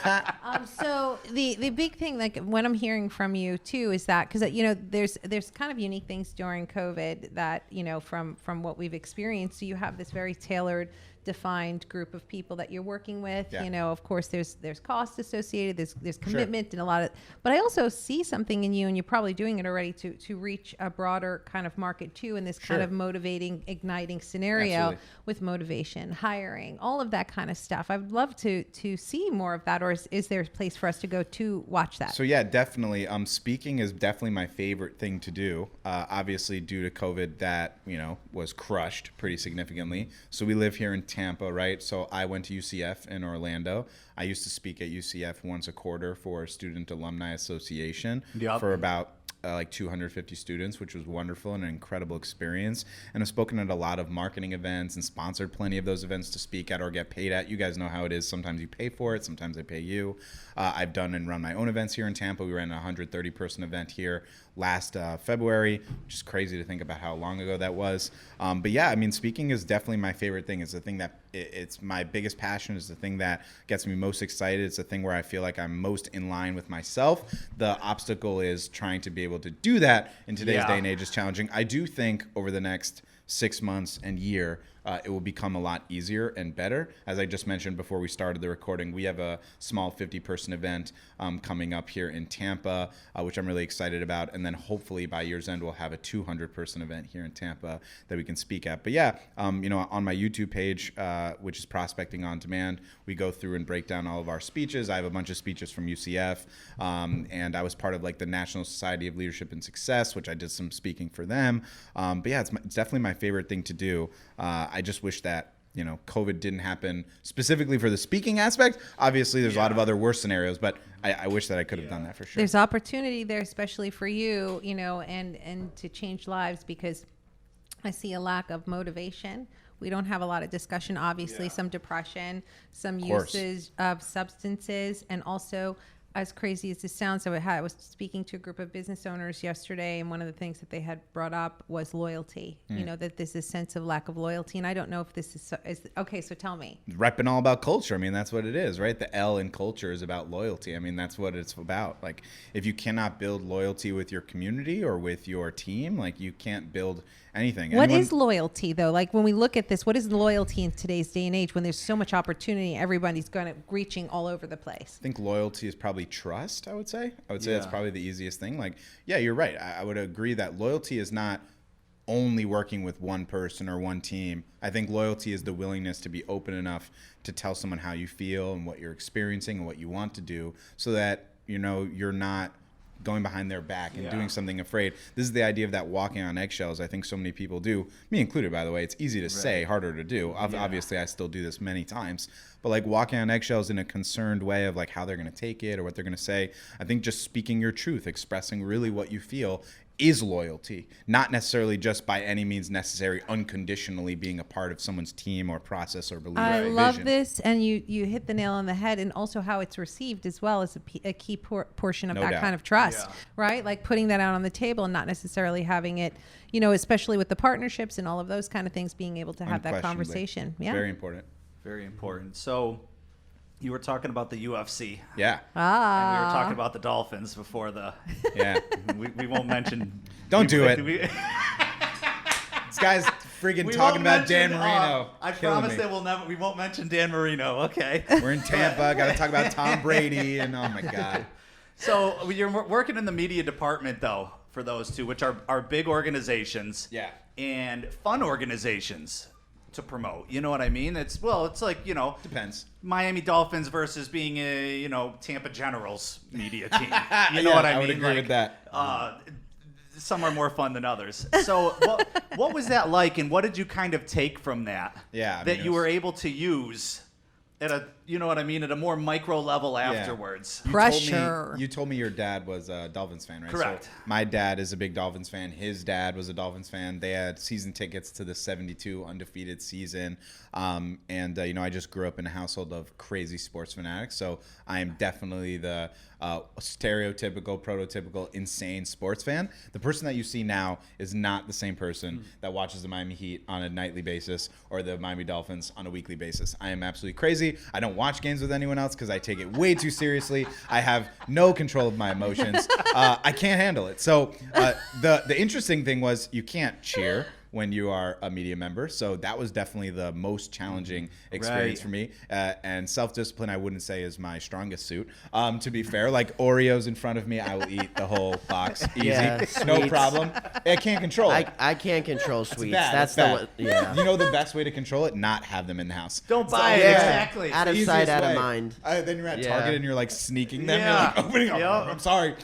So the big thing, like what I'm hearing from you too, is that because there's kind of unique things during COVID that from what we've experienced. So you have this very tailored, defined group of people that you're working with. Yeah. Of course, there's cost associated. There's commitment and a lot of. But I also see something in you, and you're probably doing it already to reach a broader kind of market too, in this kind of motivating, igniting scenario. Absolutely. With motivation, hiring, all of that kind of stuff. I would love to see more of that, or is there a place for us to go to watch that? So yeah, definitely. Speaking is definitely my favorite thing to do. Obviously, due to COVID, that was crushed pretty significantly. So we live here in Tampa, right? So I went to UCF in Orlando. I used to speak at UCF once a quarter for Student Alumni Association for about like 250 students, which was wonderful and an incredible experience. And I've spoken at a lot of marketing events and sponsored plenty of those events to speak at or get paid at. You guys know how it is. Sometimes you pay for it. Sometimes they pay you. I've done and run my own events here in Tampa. We ran a 130-person event here last February, which is crazy to think about how long ago that was. But yeah, I mean, speaking is definitely my favorite thing. It's the thing that it's my biggest passion. It's the thing that gets me most excited. It's the thing where I feel like I'm most in line with myself. The obstacle is trying to be able to do that in today's day and age is challenging. I do think over the next 6 months and year, it will become a lot easier and better. As I just mentioned before we started the recording, we have a small 50-person event coming up here in Tampa, which I'm really excited about. And then hopefully by year's end, we'll have a 200-person event here in Tampa that we can speak at. But yeah, on my YouTube page, which is Prospecting on Demand, we go through and break down all of our speeches. I have a bunch of speeches from UCF, and I was part of like the National Society of Leadership and Success, which I did some speaking for them. But yeah, it's definitely my favorite thing to do. I just wish that COVID didn't happen specifically for the speaking aspect. Obviously, there's a lot of other worse scenarios, but I wish that I could have done that for sure. There's opportunity there, especially for you, and to change lives, because I see a lack of motivation. We don't have a lot of discussion, obviously, some depression, some usage of substances, and also, as crazy as this sounds, I was speaking to a group of business owners yesterday, and one of the things that they had brought up was loyalty. That there's a sense of lack of loyalty, and I don't know if this is okay. So tell me. Repping all about culture. I mean, that's what it is, right? The L in culture is about loyalty. I mean, that's what it's about. Like, if you cannot build loyalty with your community or with your team, like, you can't build anything. What is loyalty, though? Like, when we look at this, what is loyalty in today's day and age when there's so much opportunity? Everybody's reaching all over the place. I think loyalty is probably trust, I would say. That's probably the easiest thing. Like, yeah, you're right. I would agree that loyalty is not only working with one person or one team. I think loyalty is the willingness to be open enough to tell someone how you feel and what you're experiencing and what you want to do, so that, you're not going behind their back and doing something afraid. This is the idea of that walking on eggshells. I think so many people do, me included, by the way. It's easy to say, harder to do. Obviously, I still do this many times. But like walking on eggshells in a concerned way of like how they're going to take it or what they're going to say. I think just speaking your truth, expressing really what you feel is loyalty, not necessarily just by any means necessary, unconditionally being a part of someone's team or process or belief. I love this, and you hit the nail on the head, and also how it's received as well as a key portion of that kind of trust, right? Like putting that out on the table and not necessarily having it, especially with the partnerships and all of those kind of things, being able to have that conversation. Yeah, very important. Very important. So you were talking about the UFC. Yeah. And we were talking about the Dolphins before the. Yeah. we won't mention. Don't do it. This guy's friggin' talking about Dan Marino. I promise that we won't mention Dan Marino. Okay. We're in Tampa. Got to talk about Tom Brady, and oh my God. So you're working in the media department, though, for those two, which are big organizations. Yeah. And fun organizations to promote. You know what I mean? It's like, depends. Miami Dolphins versus being a, Tampa Generals media team. You know what I mean? I would agree with that. Some are more fun than others. So what was that like, and what did you kind of take from that? Yeah. That you were able to use at a you know what I mean, at a more micro level afterwards. Pressure. You told me your dad was a Dolphins fan, right? Correct. So my dad is a big Dolphins fan. His dad was a Dolphins fan. They had season tickets to the 72 undefeated season. I just grew up in a household of crazy sports fanatics. So I am definitely the stereotypical, prototypical, insane sports fan. The person that you see now is not the same person that watches the Miami Heat on a nightly basis or the Miami Dolphins on a weekly basis. I am absolutely crazy. I don't watch games with anyone else because I take it way too seriously. I have no control of my emotions. I can't handle it. So the interesting thing was you can't cheer when you are a media member. So that was definitely the most challenging experience for me. And self-discipline, I wouldn't say is my strongest suit. To be fair, like Oreos in front of me, I will eat the whole box easy. Yeah, no sweets. problem. I can't control it. I can't control sweets. Bad. That's It's the bad. one. Yeah. You know the best way to control it? Not have them in the house. Don't buy it. Yeah. Exactly. Out of The sight, easiest out of way. mind. Then you're at Yeah. Target and you're like sneaking them. Yeah. You're like opening up. Yep. I'm sorry.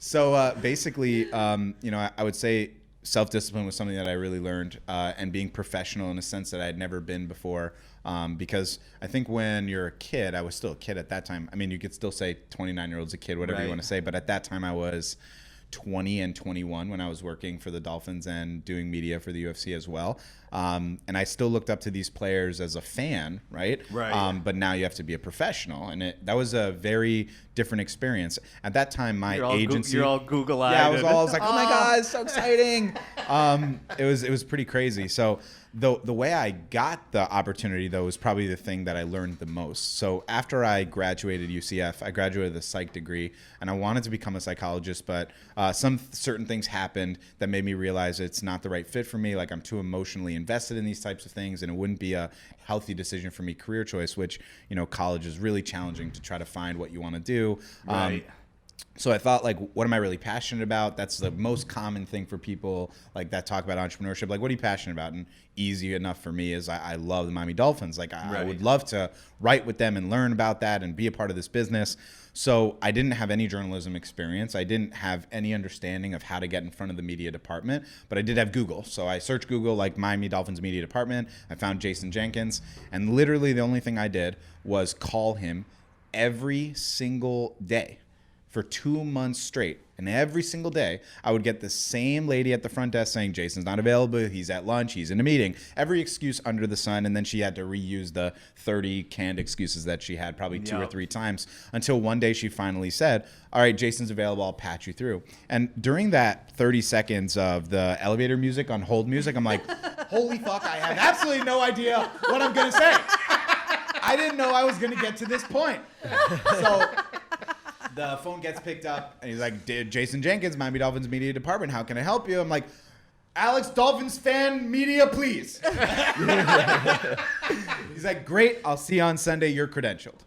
So basically, I would say self-discipline was something that I really learned, and being professional in a sense that I had never been before. Because I think when you're a kid, I was still a kid at that time. I mean, you could still say 29-year-old's a kid, whatever you Right. want to say. But at that time, I was 20 and 21 when I was working for the Dolphins and doing media for the UFC as well. And I still looked up to these players as a fan, right? Right. But now you have to be a professional. And that was a very different experience. At that time, my agency... You're all Google-eyed. Yeah, I was like, oh my God, it's so exciting. It was pretty crazy. So the way I got the opportunity, though, was probably the thing that I learned the most. So after I graduated UCF, I graduated with a psych degree, and I wanted to become a psychologist, but some certain things happened that made me realize it's not the right fit for me. Like, I'm too emotionally invested in these types of things, and it wouldn't be a healthy decision for me career choice, which, college is really challenging to try to find what you want to do. Right. So I thought, like, what am I really passionate about? That's the most common thing for people like that talk about entrepreneurship. Like, what are you passionate about? And easy enough for me is I love the Miami Dolphins. Like, I would love to write with them and learn about that and be a part of this business. So I didn't have any journalism experience. I didn't have any understanding of how to get in front of the media department, but I did have Google. So I searched Google, like Miami Dolphins media department. I found Jason Jenkins, and literally the only thing I did was call him every single day for 2 months straight. And every single day, I would get the same lady at the front desk saying, Jason's not available, he's at lunch, he's in a meeting. Every excuse under the sun, and then she had to reuse the 30 canned excuses that she had probably two or three times, until one day she finally said, all right, Jason's available, I'll patch you through. And during that 30 seconds of the elevator music on hold music, I'm like, holy fuck, I have absolutely no idea what I'm going to say. I didn't know I was going to get to this point. So the phone gets picked up, and he's like, Jason Jenkins, Miami Dolphins media department, how can I help you? I'm like, Alex, Dolphins fan media, please. He's like, great, I'll see you on Sunday, you're credentialed.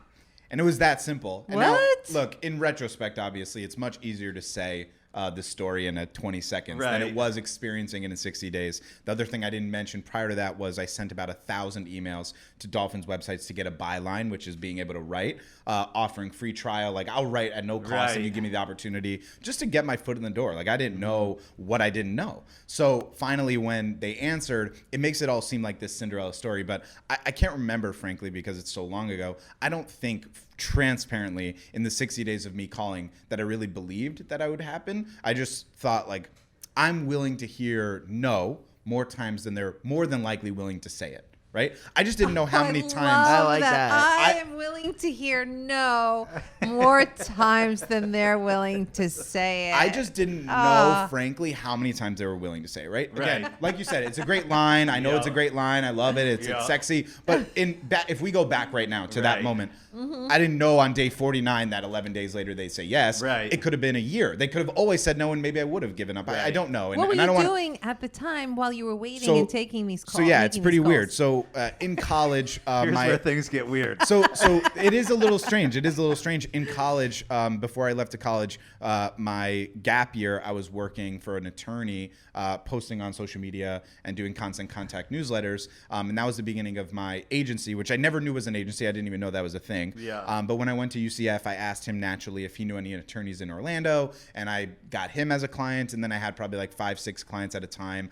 And it was that simple. And now, look, in retrospect, obviously, it's much easier to say the story in 20 seconds than it was experiencing it in 60 days. The other thing I didn't mention prior to that was I sent about 1,000 emails to Dolphins websites to get a byline, which is being able to write, offering free trial. Like, I'll write at no cost if you give me the opportunity, just to get my foot in the door. Like, I didn't know what I didn't know. So finally, when they answered, it makes it all seem like this Cinderella story, but I can't remember, frankly, because it's so long ago. I don't think transparently in the 60 days of me calling that I really believed that I would happen. I just thought, like, I'm willing to hear no more times than they're more than likely willing to say it. Right? I just didn't know how many times. I like that. I am willing to hear no more times than they're willing to say it. I just didn't know, frankly, how many times they were willing to say it, right? Again, like you said, it's a great line. I know it's a great line. I love it. It's sexy. But if we go back right now to that moment, I didn't know on day 49 that 11 days later they'd say yes. Right. It could have been a year. They could have always said no, and maybe I would have given up. I don't know. What were I don't you doing at the time while you were waiting and taking these calls? So yeah, it's pretty weird. So in college, here's where things get weird. So it is a little strange. It is a little strange. In college, before I left to college, my gap year, I was working for an attorney, posting on social media and doing constant contact newsletters. And that was the beginning of my agency, which I never knew was an agency. I didn't even know that was a thing. Yeah. But when I went to UCF, I asked him naturally if he knew any attorneys in Orlando, and I got him as a client. And then I had probably like 5-6 clients at a time,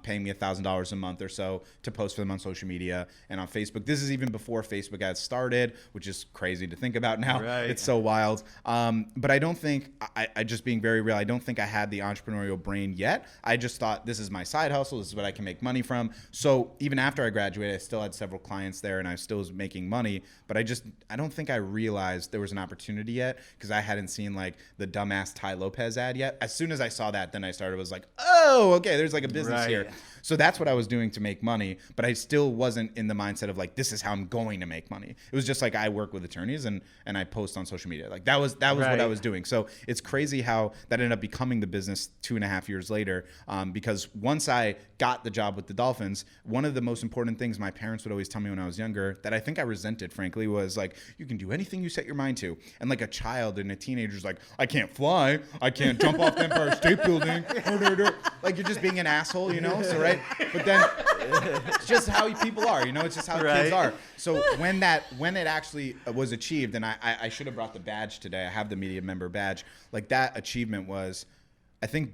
paying me $1,000 a month or so to post for them on social social media and on Facebook. This is even before Facebook had started, which is crazy to think about now. Right. It's so wild. But I don't think, I just being very real, I don't think I had the entrepreneurial brain yet. I just thought this is my side hustle. This is what I can make money from. So even after I graduated, I still had several clients there and I still was making money. But I don't think I realized there was an opportunity yet because I hadn't seen like the dumbass Ty Lopez ad yet. As soon as I saw that, then I was like, oh, okay, there's like a business Right. here. So that's what I was doing to make money, but I still wasn't in the mindset of like, this is how I'm going to make money. It was just like, I work with attorneys and I post on social media. Like that was Right. what I was doing. So it's crazy how that ended up becoming the business 2.5 years later. Because once I got the job with the Dolphins, one of the most important things my parents would always tell me when I was younger that I think I resented, frankly, was like, you can do anything you set your mind to. And like a child and a teenager's like, I can't fly. I can't jump off the Empire State Building. Like you're just being an asshole, you know? So, right. But then it's just how people are, you know, it's just how Right. kids are. So when it actually was achieved, and I should have brought the badge today. I have the media member badge. Like that achievement was, I think,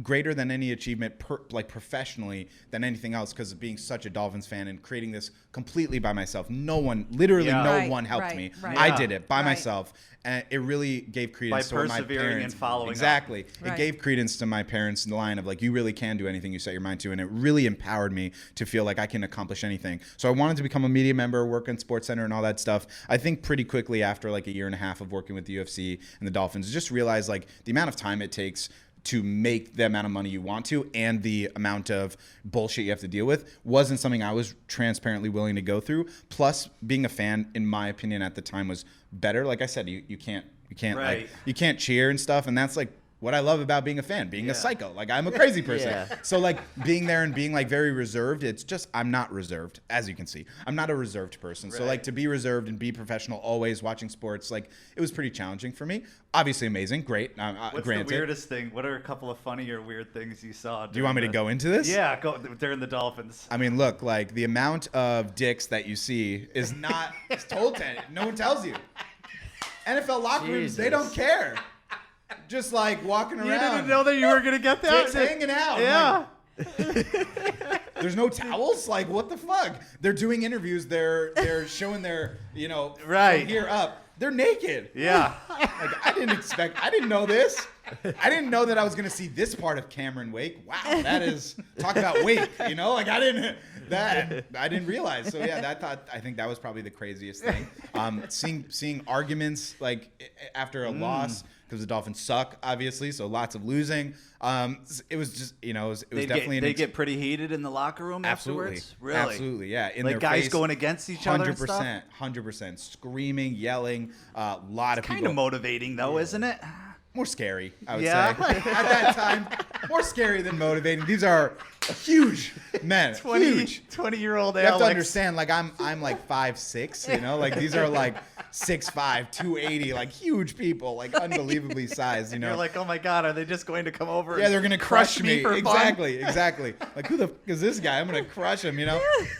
greater than any achievement like professionally than anything else because of being such a Dolphins fan and creating this completely by myself. No one, literally Yeah. no Right, one helped right, me. right. I Yeah. did it by Right. myself. And it really gave credence to what my persevering parents and following up. exactly. Right. It gave credence to my parents' line of like, you really can do anything you set your mind to. And it really empowered me to feel like I can accomplish anything. So I wanted to become a media member, work in Sports Center and all that stuff. I think pretty quickly after like 1.5 years of working with the UFC and the Dolphins, just realized like the amount of time it takes to make the amount of money you want to and the amount of bullshit you have to deal with wasn't something I was transparently willing to go through. Plus, being a fan, in my opinion, at the time was better. Like I said, you can't Right. like you can't cheer and stuff, and that's like what I love about being a fan, being a psycho. Like I'm a crazy person. Yeah. So like being there and being like very reserved, it's just I'm not reserved, as you can see. I'm not a reserved person. So like to be reserved and be professional, always watching sports, like it was pretty challenging for me. Obviously amazing, great. What's Granted. the weirdest thing? What are a couple of funny or weird things you saw? Do you want me to go into this? Yeah, go during the Dolphins. I mean, look, like the amount of dicks that you see is not it's told to no one tells you. NFL locker rooms, they don't care. Just like walking around. You didn't know that you were gonna get that? Dicks hanging out. Yeah. There's no towels? Like, what the fuck? They're doing interviews. They're showing their, Right. from here up. They're naked. Yeah. Like, I didn't know this. I didn't know that I was going to see this part of Cameron Wake. Wow, that is, talk about Wake, like I didn't realize. So yeah, I think that was probably the craziest thing. Seeing arguments like after a loss, because the Dolphins suck, obviously, so lots of losing. It was just, it was definitely they get pretty heated in the locker room absolutely, afterwards. Really? absolutely, yeah. In Like their guys face, going against each other and stuff? 100%, screaming, yelling, a lot of Kind people. of motivating though, isn't it? More scary, I would Yeah. say. At that time, more scary than motivating. These are huge men, huge. 20-year-old You have to Alex. understand, like I'm like 5'6", like these are like 6'5", 280, like huge people, like unbelievably sized, You're like, oh my God, are they just going to come over? Yeah, and they're gonna crush me. for fun? Exactly. Like who the f- is this guy? I'm gonna crush him.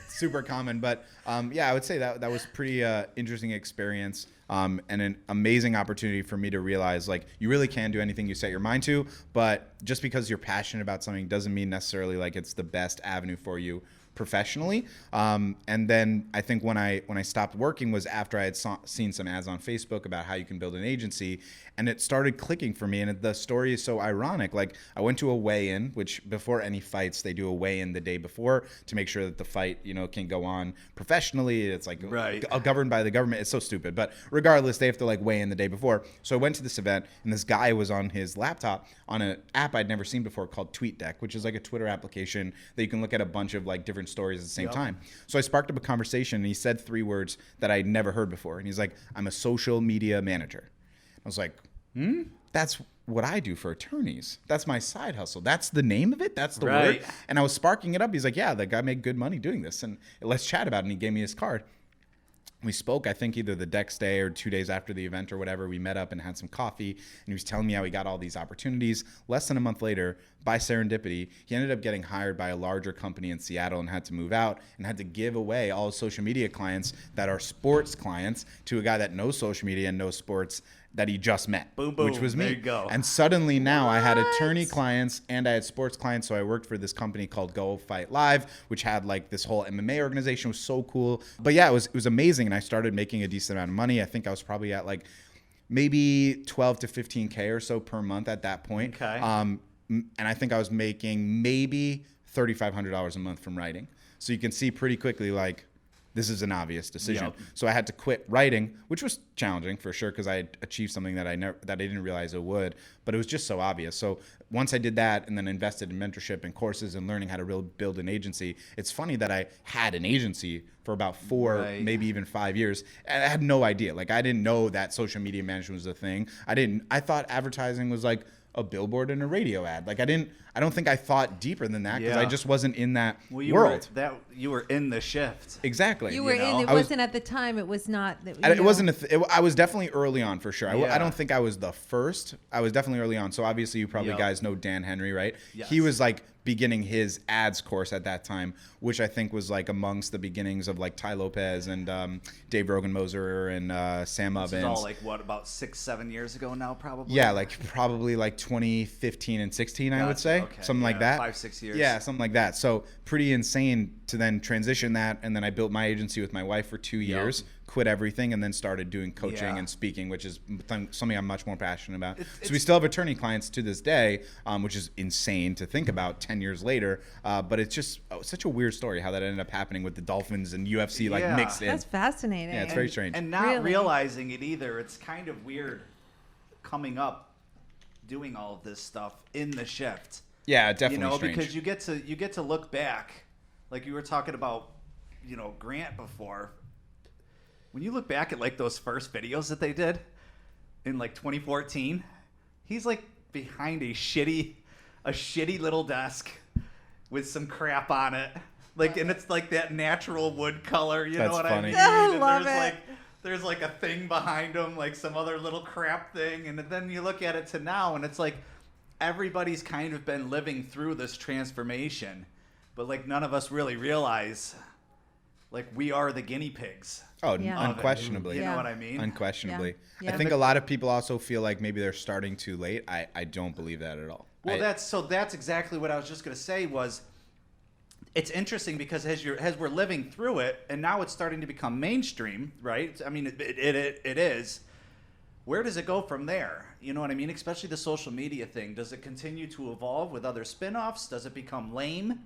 Super common. But yeah, I would say that was pretty interesting experience. And an amazing opportunity for me to realize like you really can do anything you set your mind to, but just because you're passionate about something doesn't mean necessarily like it's the best avenue for you professionally. And then I think when I stopped working was after I had seen some ads on Facebook about how you can build an agency, and it started clicking for me. And the story is so ironic. Like I went to a weigh-in, which before any fights, they do a weigh-in the day before to make sure that the fight, can go on professionally. It's like Right. governed by the government. It's so stupid. But regardless, they have to like weigh in the day before. So I went to this event, and this guy was on his laptop on an app I'd never seen before called TweetDeck, which is like a Twitter application that you can look at a bunch of like different stories at the same time. So I sparked up a conversation, and he said 3 words that I'd never heard before. And he's like, I'm a social media manager. I was like, that's what I do for attorneys. That's my side hustle. That's the name of it. That's the Right. word. And I was sparking it up. He's like, yeah, the guy made good money doing this. And let's chat about it. And he gave me his card. We spoke, I think, either the next day or 2 days after the event or whatever. We met up and had some coffee, and he was telling me how he got all these opportunities. Less than a month later, by serendipity, he ended up getting hired by a larger company in Seattle and had to move out and had to give away all his social media clients that are sports clients to a guy that knows social media and knows sports that he just met, Boom, boom, which was me. there you go. And suddenly now I had attorney clients and I had sports clients. So I worked for this company called Go Fight Live, which had like this whole MMA organization. It was so cool. But yeah, it was amazing. And I started making a decent amount of money. I think I was probably at like maybe 12 to 15K or so per month at that point. Okay. And I think I was making maybe $3,500 a month from writing. So you can see pretty quickly, like, this is an obvious decision. Yep. So I had to quit writing, which was challenging for sure because I had achieved something that I didn't realize I would, but it was just so obvious. So once I did that and then invested in mentorship and courses and learning how to really build an agency, it's funny that I had an agency for about 4, Right. maybe even 5 years. And I had no idea. Like, I didn't know that social media management was a thing. I thought advertising was like a billboard and a radio ad. Like, I don't think I thought deeper than that because I Yeah. just wasn't in that Well, you world. you were in the shift. Exactly. You were know? in. It I was- wasn't at the time. It was not. It wasn't I was definitely early on for sure. Yeah. I don't think I was the first. I was definitely early on. So obviously you probably Yep. guys know Dan Henry, right? Yes. He was like beginning his ads course at that time, which I think was like amongst the beginnings of like Ty Lopez and Dave Rogan-Moser and Sam This Ovens. is all like what, about 6-7 years ago now, probably. Yeah, like probably like 2015 and 16, I would Gotcha. say. Okay. Something like Yeah, that. 5-6 years. Yeah, something like that. So pretty insane to then transition that. And then I built my agency with my wife for 2 years, quit everything, and then started doing coaching Yeah. and speaking, which is something I'm much more passionate about. So we it's- still have attorney clients to this day, which is insane to think about 10 years later. But it's just such a weird story how that ended up happening with the Dolphins and UFC like Yeah. mixed in. That's fascinating. Yeah, it's very strange. And not Really? realizing it either. It's kind of weird coming up doing all of this stuff in the shift. Yeah, definitely You know, strange. because you get to look back, like you were talking about, Grant before. When you look back at like those first videos that they did in like 2014, he's like behind a shitty little desk with some crap on it. Like, and it's like that natural wood color, you That's know what funny. I mean? I And love there's it. there's like a thing behind him, like some other little crap thing, and then you look at it to now, and it's like everybody's kind of been living through this transformation, but like none of us really realize, like, we are the guinea pigs. Oh, Yeah. unquestionably. You know Yeah. what I mean? Unquestionably. Yeah. I think a lot of people also feel like maybe they're starting too late. I don't believe that at all. Well, I- that's exactly what I was just gonna say. Was it's interesting because as we're living through it, and now it's starting to become mainstream, right? I mean, it is. Where does it go from there? You know what I mean? Especially the social media thing. Does it continue to evolve with other spin-offs? Does it become lame?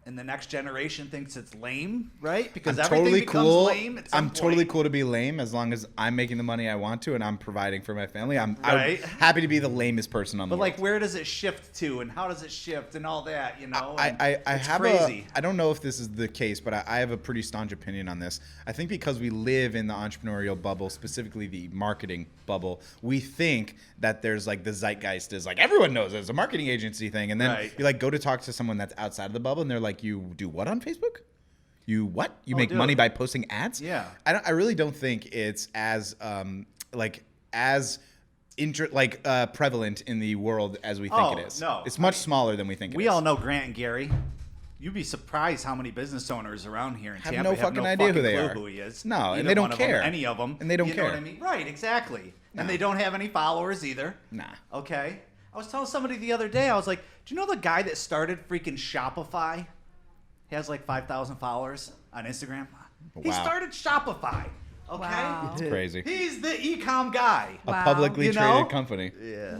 And the next generation thinks it's lame, right? Because I'm everything totally becomes cool. lame at some I'm totally point. cool to be lame as long as I'm making the money I want to and I'm providing for my family. I'm Right. happy to be the lamest person on the But world. like, where does it shift to, and how does it shift, and all that? You know, I it's have crazy. I don't know if this is the case, but I have a pretty staunch opinion on this. I think because we live in the entrepreneurial bubble, specifically the marketing bubble, we think that there's like the zeitgeist is like everyone knows it's a marketing agency thing, and then Right. you like go to talk to someone that's outside of the bubble, and they're like, "You do what on Facebook? You what? You make dude. money by posting ads?" Yeah. I really don't think it's as prevalent in the world as we think Oh, it is. no. It's much smaller than we think it is. We all know Grant and Gary. You'd be surprised how many business owners around here in Have Tampa no fucking idea who they clue are. who he is. No, and Either they don't one of them, care. any of them. And they don't you know care. what I mean? Right, exactly. No. And they don't have any followers either. Nah. Okay. I was telling somebody the other day, I was like, do you know the guy that started freaking Shopify? He has like 5,000 followers on Instagram. He Wow. started Shopify. Okay. Wow. It's crazy. He's the e-com guy. A Wow. publicly You know? traded company.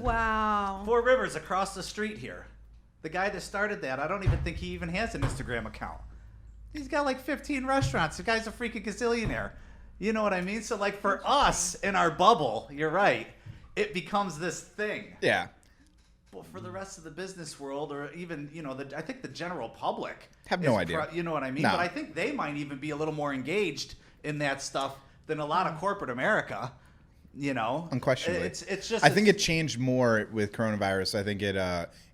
Wow. Four Rivers across the street here. The guy that started that, I don't even think he even has an Instagram account. He's got like 15 restaurants. The guy's a freaking gazillionaire. You know what I mean? So like for us in our bubble, you're right, it becomes this thing. Yeah. Well, for the rest of the business world, or even, I think the general public Have no is idea. you know what I mean? No. But I think they might even be a little more engaged in that stuff than a lot of corporate America. Unquestionably. It's just. I think it changed more with coronavirus. I think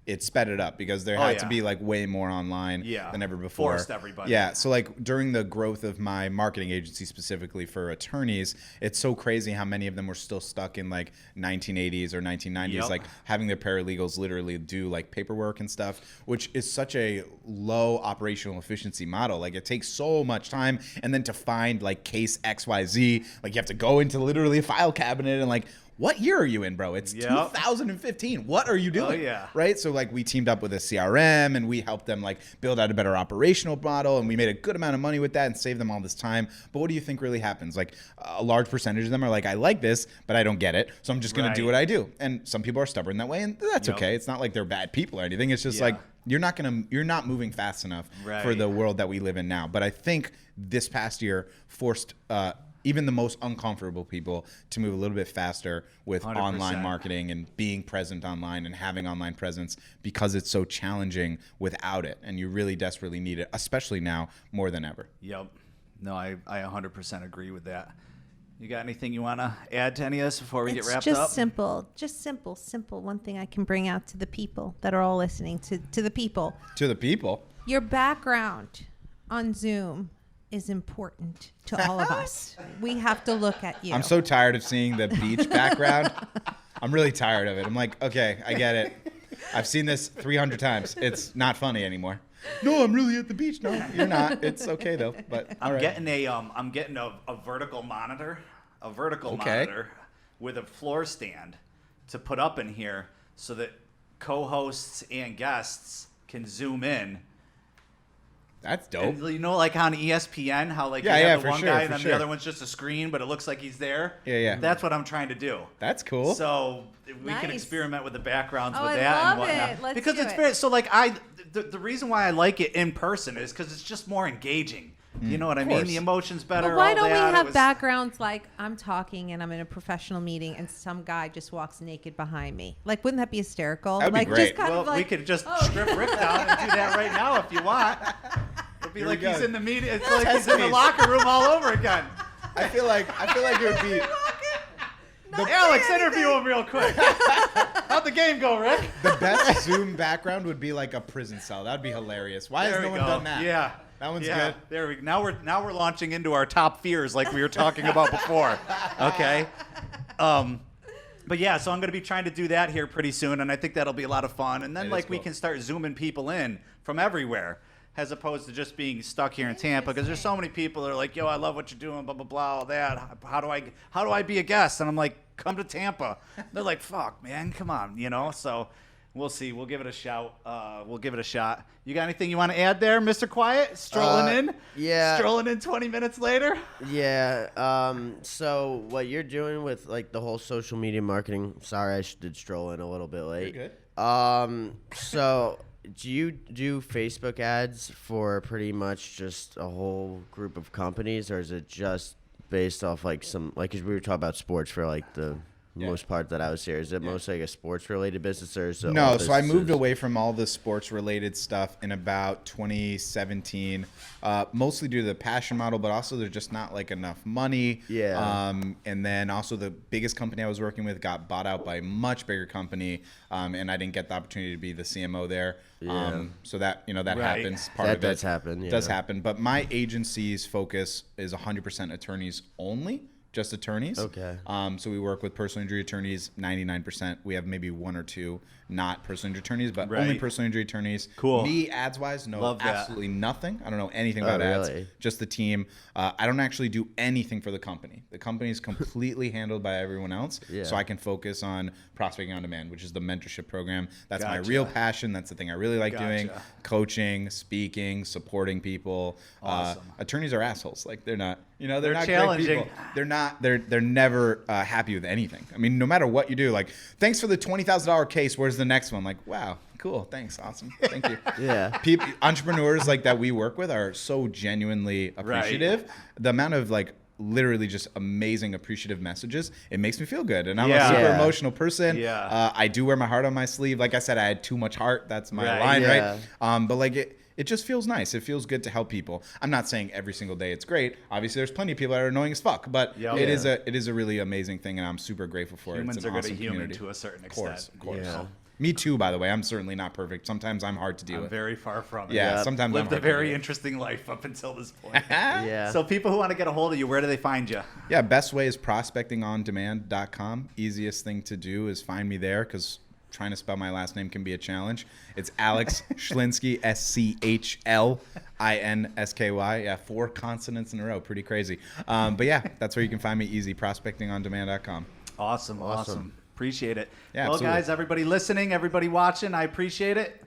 it sped it up because there had to yeah. be like way more online Yeah. than ever before. Forced everybody. Yeah. So like during the growth of my marketing agency specifically for attorneys, it's so crazy how many of them were still stuck in like 1980s or 1990s, Yep. like having their paralegals literally do like paperwork and stuff, which is such a low operational efficiency model. Like it takes so much time, and then to find like case XYZ, like you have to go into literally a file cabinet and like what year are you in, bro? It's Yep. 2015. What are you doing? Oh, yeah. Right? So like we teamed up with a CRM and we helped them like build out a better operational model, and we made a good amount of money with that and saved them all this time. But what do you think really happens? Like a large percentage of them are like, I like this, but I don't get it. So I'm just going to do Right. what I do. And some people are stubborn that way, and that's Yep. okay. It's not like they're bad people or anything. It's just Yeah. like you're not moving fast enough for Right. the world that we live in now. But I think this past year forced even the most uncomfortable people to move a little bit faster with 100%. online marketing and being present online and having online presence, because it's so challenging without it, and you really desperately need it, especially now more than ever. Yep. No, I 100% agree with that. You got anything you want to add to any of this before we get wrapped just up? simple. One thing I can bring out to the people that are all listening, to the people. To the people. Your background on Zoom is important to all of us. We have to look at you. I'm so tired of seeing the beach background. I'm really tired of it. I'm like, okay, I get it. I've seen this 300 times. It's not funny anymore. No, I'm really at the beach. No, you're not. It's okay though. But I'm all right. getting a vertical monitor, Okay. monitor with a floor stand to put up in here so that co-hosts and guests can zoom in. That's dope. And, you know, like on ESPN, how like Yeah, you yeah, have the for one sure, guy for and then sure. the other one's just a screen, but it looks like he's there. Yeah, yeah. That's what I'm trying to do. That's cool. So we can Nice. experiment with the backgrounds Oh, with I that love and whatnot. it. Let's because do it's it. very so like the reason why I like it in person is because it's just more engaging. You know what I mean? course. The emotion's better. But why all don't we that. It have was- backgrounds like I'm talking and I'm in a professional meeting and some guy just walks naked behind me? Like, wouldn't that be hysterical? That'd be like, great. Just kind Well, of like, we could just oh. strip Rick down and do that right now if you want. It'd be Here like we go. he's in the media. It's like he's in the Space. locker room all over again. I feel like it would be Alex, interview him real quick. How'd the game go, Rick? the best Zoom background would be like a prison cell. That'd be hilarious. Why has There no we one go. done that? Yeah. That one's Yeah, good. there we now we're launching into our top fears like we were talking about before. Okay. But yeah, so I'm going to be trying to do that here pretty soon, and I think that'll be a lot of fun. And then It like is we cool. can start zooming people in from everywhere, as opposed to just being stuck here in Tampa. Because there's so many people that are like, "Yo, I love what you're doing," blah blah blah, all that. How do I be a guest? And I'm like, "Come to Tampa." They're like, "Fuck, man, come on," you know. So we'll see. We'll give it a shout. We'll give it a shot. You got anything you want to add there, Mr. Quiet? Strolling in? yeah. Strolling in 20 minutes later? Yeah. So what you're doing with like the whole social media marketing? Sorry, I did stroll in a little bit late. You're So do you do Facebook ads for pretty much just a whole group of companies, or is it just based off like some like? 'Cause we were talking about sports for like the most part that I was here. Is it mostly like a sports related business, or is it No, all so I moved businesses? away from all the sports related stuff in about 2017, mostly due to the passion model, but also there's just not like enough money. Yeah. And then also the biggest company I was working with got bought out by a much bigger company, and I didn't get the opportunity to be the CMO there. Yeah. So that that Right. happens. Part That of it does happen, Does yeah. happen. But my agency's focus is 100% attorneys only. Just attorneys. Okay. So we work with personal injury attorneys, 99%. We have maybe one or two not personal injury attorneys, but only Right. personal injury attorneys. Cool. Me, ads-wise, know Love that. absolutely nothing. I don't know anything Oh, about really? ads. Just the team. I don't actually do anything for the company. The company is completely handled by everyone else. Yeah. So I can focus on prospecting on demand, which is the mentorship program. That's my Gotcha. real passion. That's the thing I really like doing. Gotcha. Coaching, speaking, supporting people. Awesome. Attorneys are assholes. Like they're not. They're They're not challenging. great people. They're not. They're never happy with anything. I mean, no matter what you do, like, thanks for the $20,000 case. Where's the next one? Like, wow, cool, thanks, awesome, thank you. Yeah. People, entrepreneurs like that we work with are so genuinely appreciative. The amount of like literally just amazing appreciative messages, it makes me feel good. And I'm Yeah. a super Yeah. emotional person. Yeah. I do wear my heart on my sleeve. Like I said, I had too much heart. That's my Right. line, Yeah. right? But like it just feels nice. It feels good to help people. I'm not saying every single day it's great. Obviously, there's plenty of people that are annoying as fuck, but Yep. it Yeah. is a really amazing thing, and I'm super grateful for it. Humans It's are an going to awesome human community. to a certain Of course, extent. of course. Yeah. Me too, by the way. I'm certainly not perfect. Sometimes I'm hard to deal I'm with. very far from it. Yeah, Yep. sometimes I'm Lived a hard to deal very with. interesting life up until this point. Yeah. So people who want to get a hold of you, where do they find you? Yeah, best way is prospectingondemand.com. Easiest thing to do is find me there because trying to spell my last name can be a challenge. It's Alex Schlinsky, SCHLINSKY. Yeah, 4 consonants in a row. Pretty crazy. But yeah, that's where you can find me easy, prospectingondemand.com. Awesome. Appreciate it. Yeah, well, absolutely. guys, everybody listening, everybody watching, I appreciate it.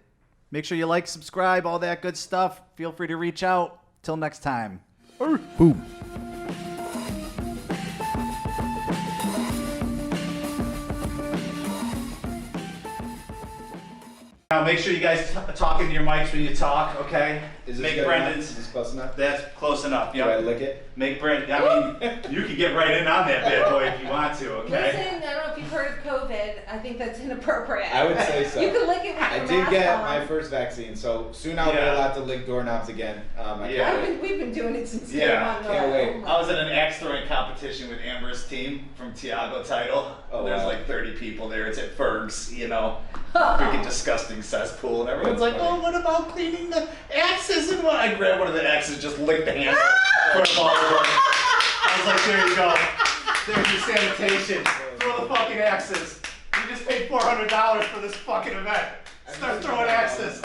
Make sure you like, subscribe, all that good stuff. Feel free to reach out. Till next time. Boom. Now, make sure you guys talk into your mics when you talk, okay? Make Brendan's. Is this close enough? That's close enough. Yep. Do I lick it? Make Brendan. I mean, you can get right in on that bad boy if you want to, okay? Listen, I don't know if you've heard of COVID. I think that's inappropriate. I would say so. You can lick it with I your did mask get on. my first vaccine, so soon I'll be Yeah. allowed to lick doorknobs again. We've been doing it since Yeah, day one. can't wait. I was in an axe throwing competition with Amber's team from Tiago Title. Oh, There's wow. like 30 people there. It's at Ferg's, freaking disgusting cesspool. And everyone's like, funny. oh, what about cleaning the axes? And what? I grabbed one of the axes, just licked the handle, put them all over. I was like, there you go. There's your sanitation. Throw the fucking axes. You just paid $400 for this fucking event. Start throwing axes.